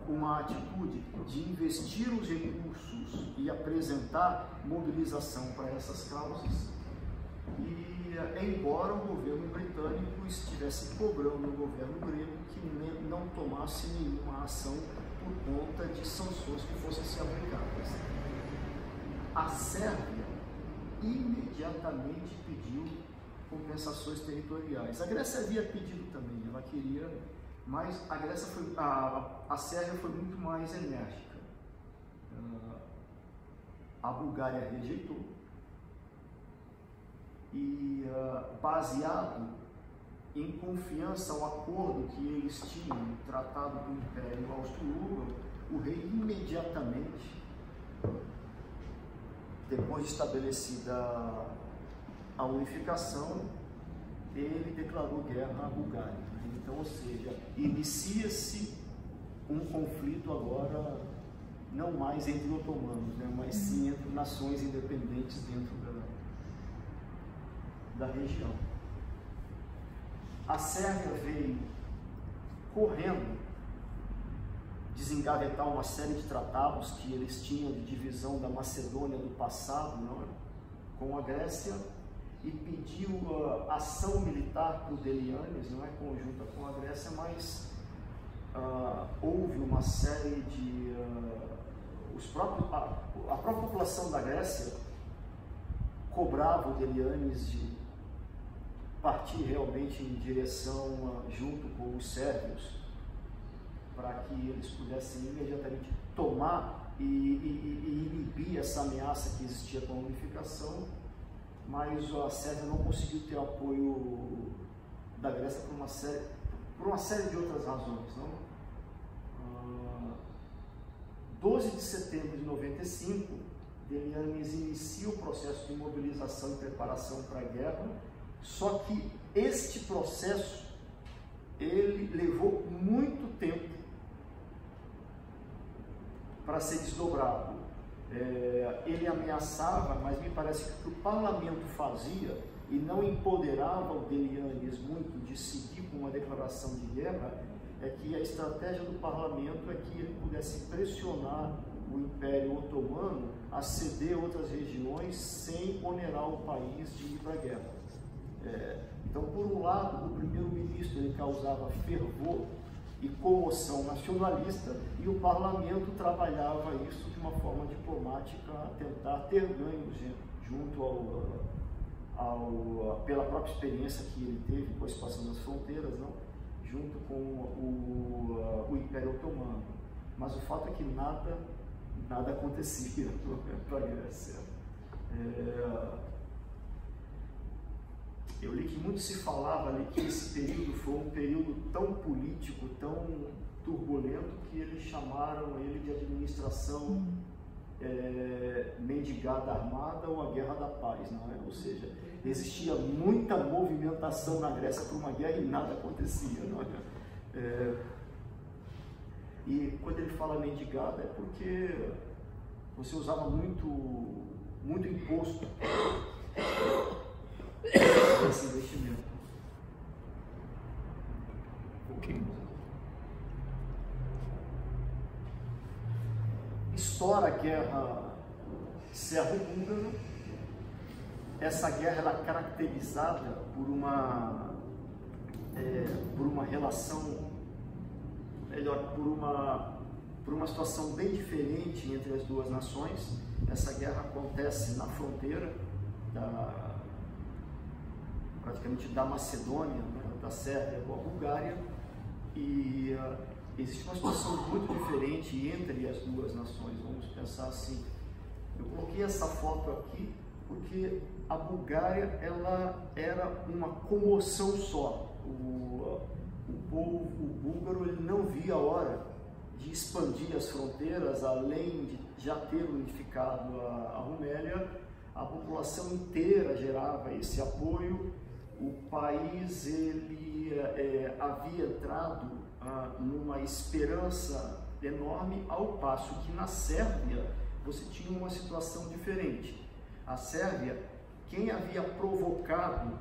Uma atitude de investir os recursos e apresentar mobilização para essas causas. E embora o governo britânico estivesse cobrando o governo grego que não tomasse nenhuma ação por conta de sanções que fossem ser aplicadas. A Sérvia imediatamente pediu compensações territoriais. A Grécia havia pedido também, ela queria, mas a Sérvia foi muito mais enérgica. A Bulgária rejeitou e, baseado em confiança ao acordo que eles tinham tratado com o Império Austro-Húngaro, o rei imediatamente, depois de estabelecida a unificação, ele declarou guerra à Bulgária. Então, ou seja, inicia-se um conflito agora não mais entre otomanos, né, mas sim entre nações independentes dentro da região. A Sérvia veio correndo desengavetar uma série de tratados que eles tinham de divisão da Macedônia do passado, não é? Com a Grécia, e pediu ação militar para o Delianes, não é, conjunta com a Grécia, mas houve uma série de... a própria população da Grécia cobrava o Delianes de partir realmente em direção junto com os sérvios, para que eles pudessem imediatamente tomar e inibir essa ameaça que existia com a unificação, mas a Sérvia não conseguiu ter apoio da Grécia por uma série de outras razões. Não? 12 de setembro de 95, Delianes inicia o processo de mobilização e preparação para a guerra, só que este processo ele levou muito tempo para ser desdobrado. Ele ameaçava, mas me parece que o que o parlamento fazia e não empoderava o Delianes muito de seguir com uma declaração de guerra, é que a estratégia do parlamento é que ele pudesse pressionar o Império Otomano a ceder outras regiões sem onerar o país de ir para a guerra. Então, por um lado, o primeiro-ministro ele causava fervor e comoção nacionalista, e o parlamento trabalhava isso de uma forma diplomática a tentar ter ganhos junto pela própria experiência que ele teve com a expansão das fronteiras, não? Junto com o Império Otomano. Mas o fato é que nada acontecia para a Grécia. Eu li que muito se falava ali que esse período foi um período tão político, tão turbulento, que eles chamaram ele de administração mendigada armada ou a guerra da paz, não é? Ou seja, existia muita movimentação na Grécia para uma guerra e nada acontecia, não é? E quando ele fala mendigada é porque você usava muito imposto esse investimento. Okay. Estoura a guerra serbo-húngara. Essa guerra era caracterizada por uma relação, por uma situação bem diferente entre as duas nações. Essa guerra acontece na fronteira praticamente da Macedônia, né, da Sérvia com a Bulgária, e existe uma situação muito diferente entre as duas nações. Vamos pensar assim. Eu coloquei essa foto aqui porque a Bulgária ela era uma comoção só. O povo búlgaro ele não via a hora de expandir as fronteiras, além de já ter unificado a Rumélia. A população inteira gerava esse apoio. O país ele havia entrado numa esperança enorme, ao passo que na Sérvia você tinha uma situação diferente. A Sérvia, quem havia provocado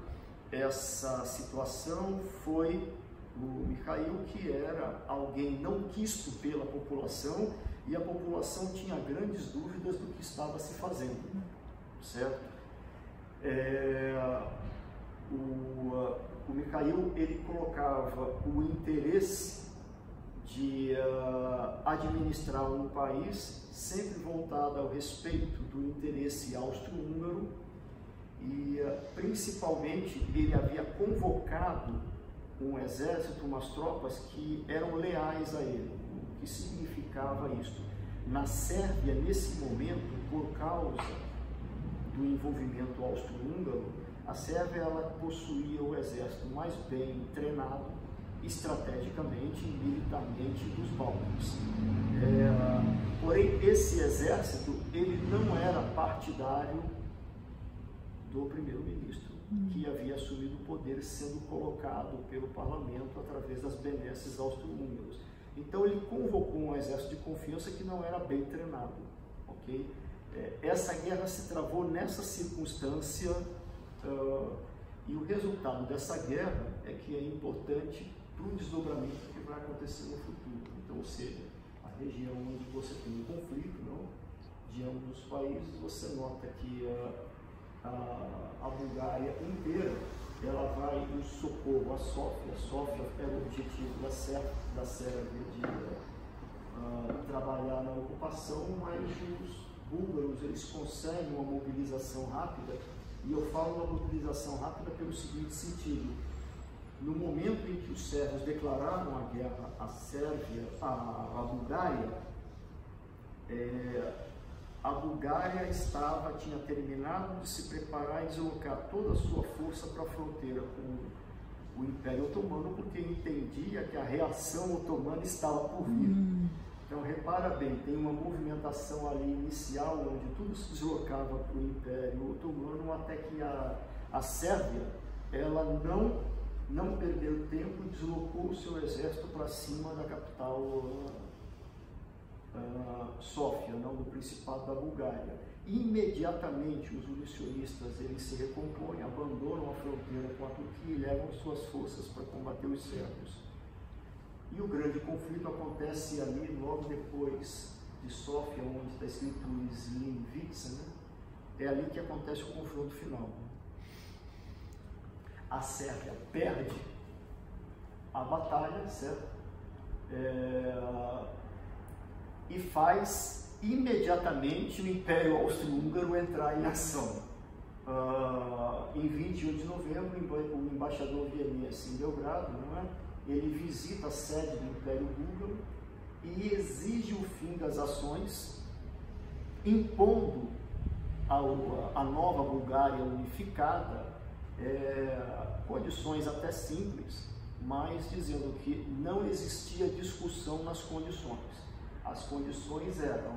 essa situação foi o Mikhail, que era alguém não quisto pela população, e a população tinha grandes dúvidas do que estava se fazendo, certo? O Mikhail ele colocava o interesse de administrar um país sempre voltado ao respeito do interesse austro-húngaro, e principalmente ele havia convocado um exército, umas tropas que eram leais a ele. O que significava isso? Na Sérvia, nesse momento, por causa do envolvimento austro-húngaro, a Sérvia ela possuía o exército mais bem treinado, estrategicamente e militarmente dos Bálticos. Porém, esse exército ele não era partidário do primeiro-ministro, que havia assumido o poder sendo colocado pelo parlamento através das benesses austro-húngaros. Então ele convocou um exército de confiança que não era bem treinado, ok? Essa guerra se travou nessa circunstância e o resultado dessa guerra é que é importante para o desdobramento que vai acontecer no futuro. Então, ou seja, a região onde você tem um conflito, não, de ambos os países, você nota que a Bulgária inteira ela vai em socorro à Sófia. A Sófia era o objetivo da Sérvia de trabalhar na ocupação, mas os búlgaros eles conseguem uma mobilização rápida, e eu falo uma mobilização rápida pelo seguinte sentido: no momento em que os sérvios declararam a guerra à Sérvia, à Bulgária, a Bulgária tinha terminado de se preparar e deslocar toda a sua força para a fronteira com o Império Otomano, porque entendia que a reação otomana estava por vir. Então, repara bem, tem uma movimentação ali inicial, onde tudo se deslocava para o Império Otomano, até que a Sérvia, ela não perdeu tempo e deslocou o seu exército para cima da capital Sófia, do Principado da Bulgária. Imediatamente os unicionistas eles se recompõem, abandonam a fronteira com a Turquia e levam suas forças para combater os sérvios. E o grande conflito acontece ali logo depois de Sófia, onde está escrito Slimvica, né? É ali que acontece o confronto final. A Sérvia perde a batalha, certo? E faz imediatamente o Império Austro-Húngaro entrar em ação. Em 21 de novembro, o embaixador vienense em Belgrado, ele visita a sede do Império Húngaro e exige o fim das ações, impondo à nova Bulgária unificada condições até simples, mas dizendo que não existia discussão nas condições. As condições eram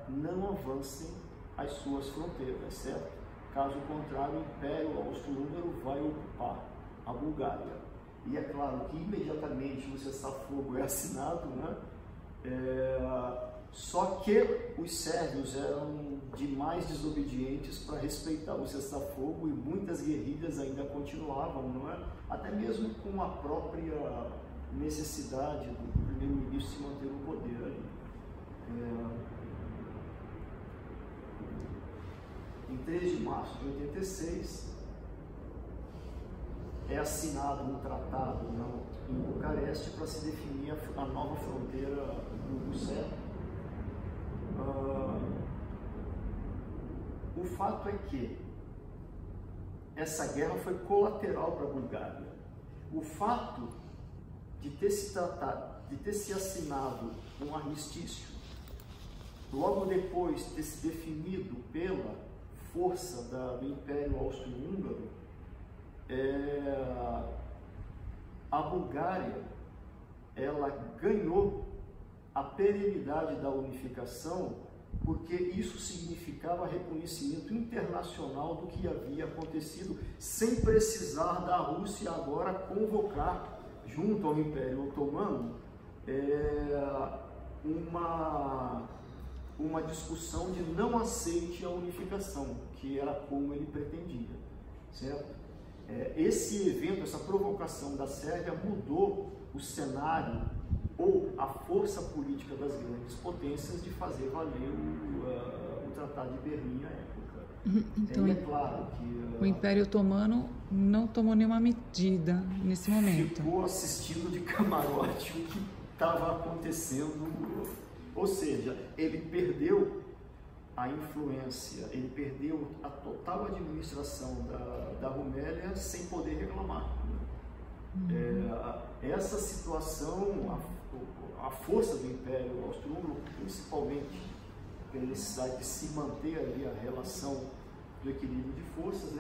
não avancem as suas fronteiras, certo? Caso contrário, o Império Austro-Húngaro vai ocupar a Bulgária. E é claro que imediatamente o cessar-fogo é assinado, só que os sérvios eram demais desobedientes para respeitar o cessar-fogo e muitas guerrilhas ainda continuavam, até mesmo com a própria necessidade do primeiro-ministro se manter no poder ali. Em 3 de março de 86, é assinado um tratado em Bucareste para se definir a nova fronteira do sérvio. O fato é que essa guerra foi colateral para a Bulgária. O fato de ter se assinado um armistício, logo depois de ter se definido pela força do Império Austro-Húngaro, a Bulgária ela ganhou a perenidade da unificação, porque isso significava reconhecimento internacional do que havia acontecido, sem precisar da Rússia agora convocar, junto ao Império Otomano, uma discussão de não aceite a unificação, que era como ele pretendia, certo? Esse evento, essa provocação da Sérvia mudou o cenário ou a força política das grandes potências de fazer valer o Tratado de Berlim à época. Então, é claro que o Império Otomano não tomou nenhuma medida nesse momento. Ficou assistindo de camarote o que estava acontecendo, ou seja, ele perdeu a influência, ele perdeu a total administração da Rumélia sem poder reclamar. Essa situação, a força do Império Austro-Húngaro, principalmente pela necessidade de se manter ali a relação do equilíbrio de forças,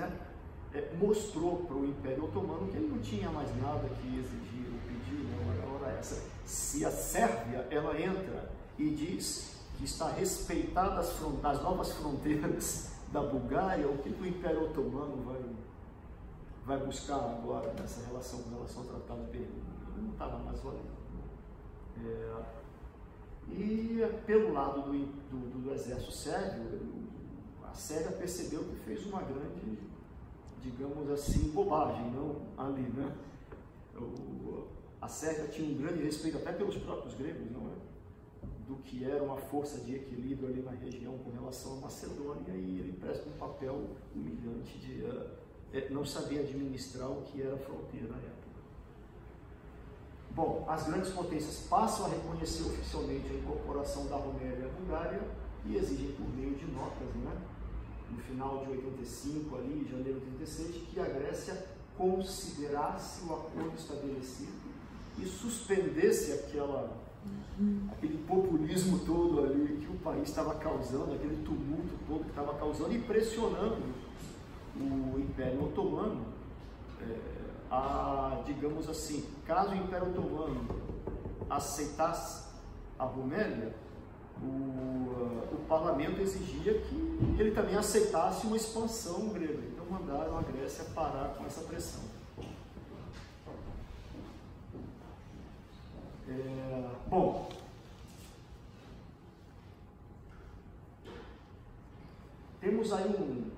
mostrou para o Império Otomano que ele não tinha mais nada que exigir ou pedir, não, era essa. Se a Sérvia, ela entra e diz que está respeitada as novas fronteiras da Bulgária, o que o Império Otomano vai buscar agora nessa relação com relação ao Tratado de Berlim? Não estava mais valendo. E pelo lado do exército sérvio, a Sérvia percebeu que fez uma grande, digamos assim, bobagem, não ali, né? A Sérvia tinha um grande respeito até pelos próprios gregos, não é? Do que era uma força de equilíbrio ali na região com relação à Macedônia, e ele presta um papel humilhante de não saber administrar o que era a fronteira na época. Bom, as grandes potências passam a reconhecer oficialmente a incorporação da Romélia à Bulgária e exigem por meio de notas, né, no final de 85, ali, janeiro de 86, que a Grécia considerasse o acordo estabelecido e suspendesse aquele populismo todo ali que o país estava causando, aquele tumulto todo que estava causando e pressionando o Império Otomano digamos assim, caso o Império Otomano aceitasse a Romélia, o parlamento exigia que ele também aceitasse uma expansão grega. Então mandaram a Grécia parar com essa pressão. Bom, temos aí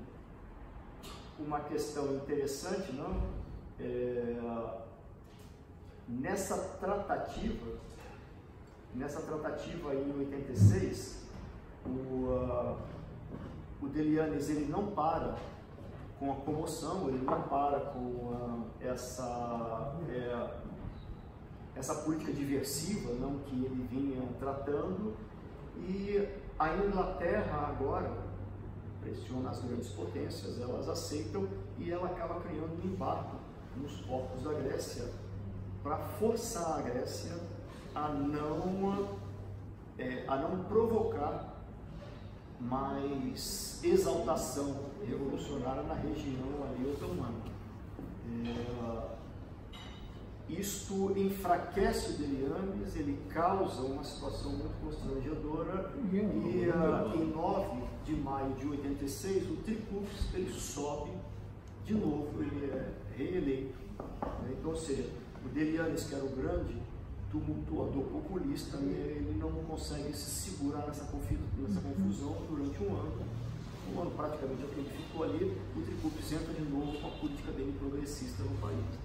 uma questão interessante, não? Nessa tratativa aí em 86, o Delianis, ele não para com a comoção, ele não para com essa política diversiva, não, que ele vinha tratando, e a Inglaterra agora pressiona as grandes potências, elas aceitam, e ela acaba criando um embargo nos portos da Grécia para forçar a Grécia a não provocar mais exaltação revolucionária na região ali otomana. Isto enfraquece o Delianis, ele causa uma situação muito constrangedora, e em 9 de maio de 86, o Trikoupis, ele sobe de novo, ele é reeleito. Então, ou seja, o Delianis, que era o grande tumultuador populista, ele não consegue se segurar nessa confusão durante um ano praticamente é o que ele ficou ali. O Trikoupis entra de novo com a política dele progressista no país.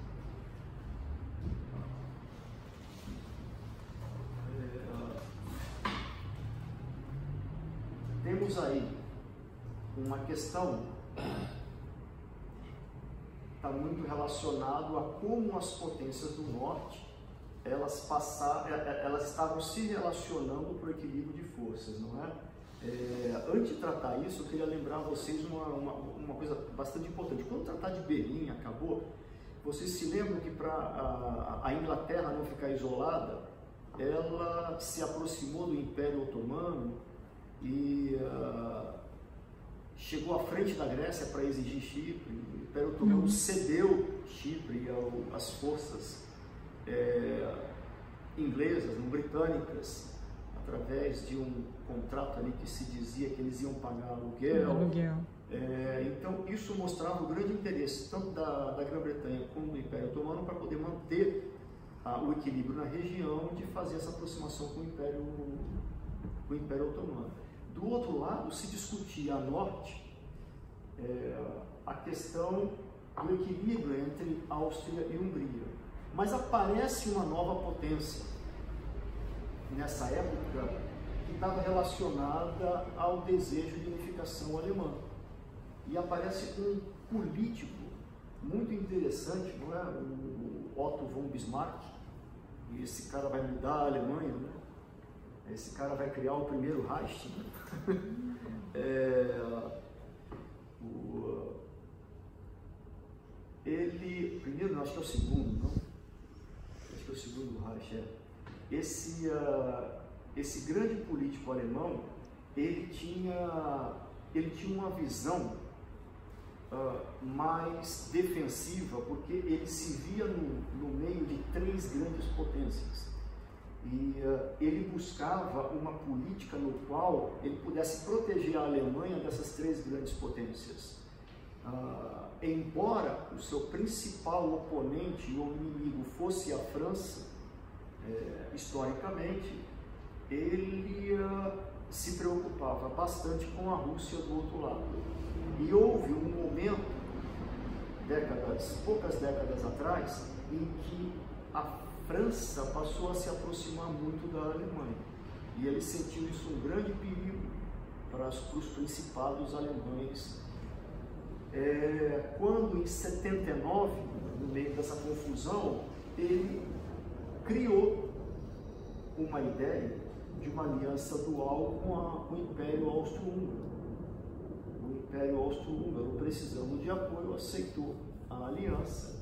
Temos aí uma questão está muito relacionado a como as potências do norte elas estavam se relacionando por equilíbrio de forças, não é? Antes de tratar isso, eu queria lembrar a vocês uma coisa bastante importante. Quando o Tratado de Berlim acabou, vocês se lembram que para a Inglaterra não ficar isolada, ela se aproximou do Império Otomano e chegou à frente da Grécia para exigir Chipre. O Império Otomano cedeu Chipre às forças inglesas, não britânicas, através de um contrato ali que se dizia que eles iam pagar aluguel. Então isso mostrava o grande interesse tanto da Grã-Bretanha como do Império Otomano para poder manter o equilíbrio na região, de fazer essa aproximação com o Império Otomano. Do outro lado, se discutia a norte a questão do equilíbrio entre Áustria e Hungria. Mas aparece uma nova potência nessa época que estava relacionada ao desejo de unificação alemã. E aparece um político muito interessante, não é? O Otto von Bismarck. E esse cara vai mudar a Alemanha, né? Esse cara vai criar o primeiro Reich, né? Ele, primeiro, não, acho que é o segundo, não? Acho que é o segundo Reich, Esse grande político alemão, ele tinha uma visão mais defensiva, porque ele se via no meio de três grandes potências. E ele buscava uma política no qual ele pudesse proteger a Alemanha dessas três grandes potências. Embora o seu principal oponente ou inimigo fosse a França, historicamente, ele se preocupava bastante com a Rússia do outro lado. E houve um momento, poucas décadas atrás, em que a França passou a se aproximar muito da Alemanha. E ele sentiu isso um grande perigo para os principados alemães. Quando, em 79, no meio dessa confusão, ele criou uma ideia de uma aliança dual com o Império Austro-Húngaro. O Império Austro-Húngaro, precisando de apoio, aceitou a aliança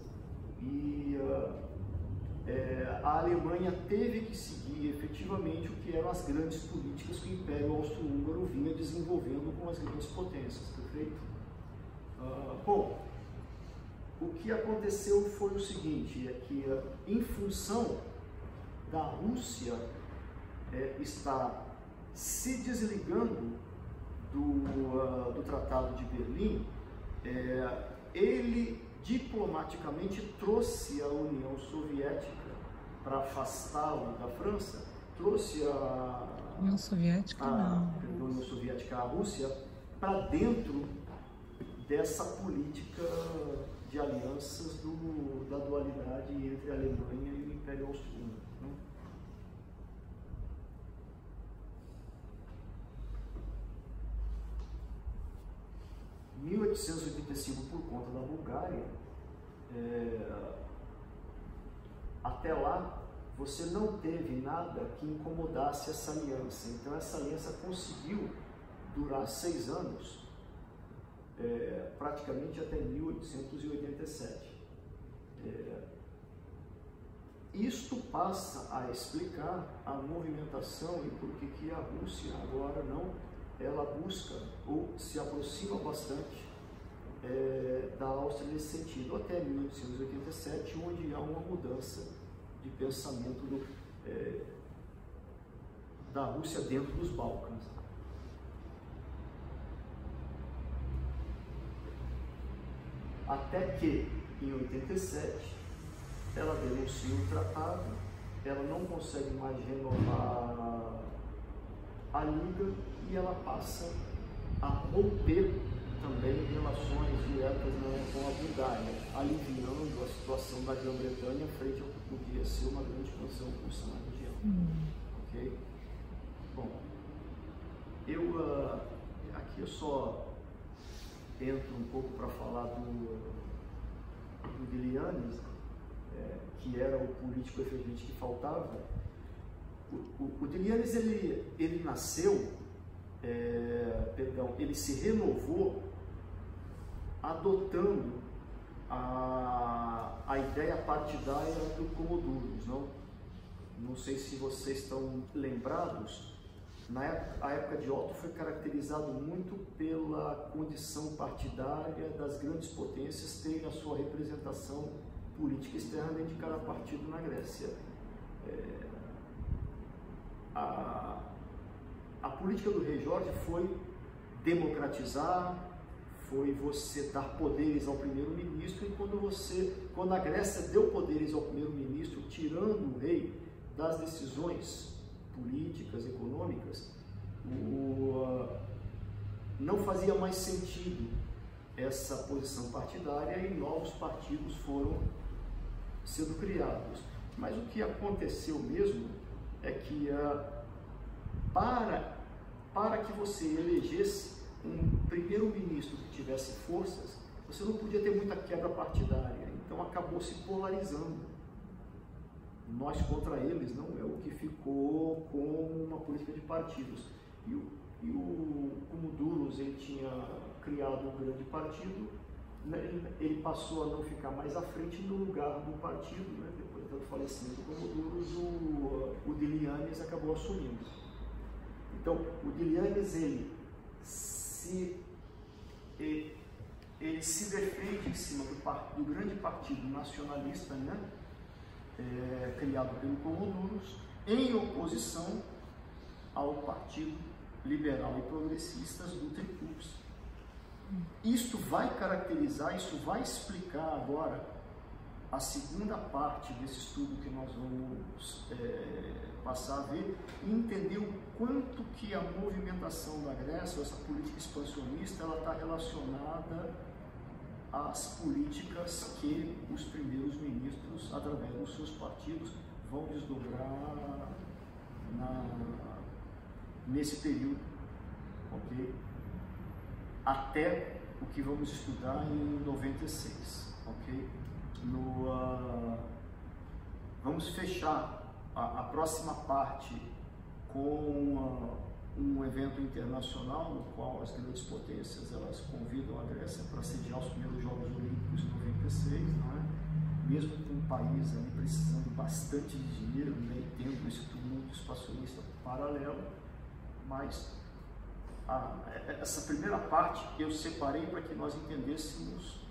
e a Alemanha teve que seguir efetivamente o que eram as grandes políticas que o Império Austro-Húngaro vinha desenvolvendo com as grandes potências, perfeito? Bom, o que aconteceu foi o seguinte, é que em função da Rússia estar se desligando do Tratado de Berlim, ele diplomaticamente trouxe a União Soviética para afastá-lo da França, trouxe a União Soviética, União Soviética, a Rússia, para dentro dessa política de alianças da dualidade entre a Alemanha e o Império Austro-Húngaro. Em 1885, por conta da Bulgária, até lá você não teve nada que incomodasse essa aliança. Então essa aliança conseguiu durar 6 anos, praticamente até 1887. Isto passa a explicar a movimentação e por que a Rússia agora ela busca ou se aproxima bastante da Áustria nesse sentido, até 1887, onde há uma mudança de pensamento da Rússia dentro dos Balcãs. Até que, em 87, ela denuncia o tratado, ela não consegue mais renovar a Liga e ela passa a romper também relações diretas com a Bulgária, aliviando a situação da Grã-Bretanha frente ao que podia ser uma grande posição russa na região. Ok? Bom, aqui eu só entro um pouco para falar do Vilianes, que era o político efetivamente que faltava. O Vilianes, ele nasceu, ele se renovou adotando a ideia partidária do Comoduros. Não sei se vocês estão lembrados, a época de Otto foi caracterizado muito pela condição partidária das grandes potências terem a sua representação política externa dentro de cada partido na Grécia. A política do rei Jorge foi democratizar, foi você dar poderes ao primeiro-ministro, e quando a Grécia deu poderes ao primeiro-ministro, tirando o rei das decisões políticas, econômicas, não fazia mais sentido essa posição partidária e novos partidos foram sendo criados. Mas o que aconteceu mesmo é que para que você elegesse um primeiro-ministro que tivesse forças, você não podia ter muita quebra partidária, então acabou se polarizando. Nós contra eles não é o que ficou com uma política de partidos. E o Comoduros, ele tinha criado um grande partido, ele passou a não ficar mais à frente no lugar do partido, depois do falecimento do Comoduros, o Vilianes acabou assumindo. Então, o Vilianes, ele ele se defende em cima do grande partido nacionalista, né, criado pelo Comodurus, em oposição ao partido liberal e progressistas do Tricúbice. Isto vai caracterizar, isso vai explicar agora a segunda parte desse estudo que nós vamos passar a ver e entender o quanto que a movimentação da Grécia, essa política expansionista, ela está relacionada às políticas que os primeiros ministros, através dos seus partidos, vão desdobrar nesse período, ok? Até o que vamos estudar em 96, ok? Vamos fechar a próxima parte com um evento internacional no qual as grandes potências elas convidam a Grécia para sediar os primeiros Jogos Olímpicos em 96, não é? Mesmo com um país ali precisando bastante de dinheiro, né, e tendo esse tumulto expansionista paralelo, mas essa primeira parte eu separei para que nós entendêssemos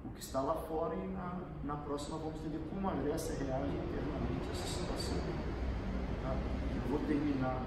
o que está lá fora e na próxima vamos entender como a Grécia reage internamente a essa situação. Tá? Eu vou terminar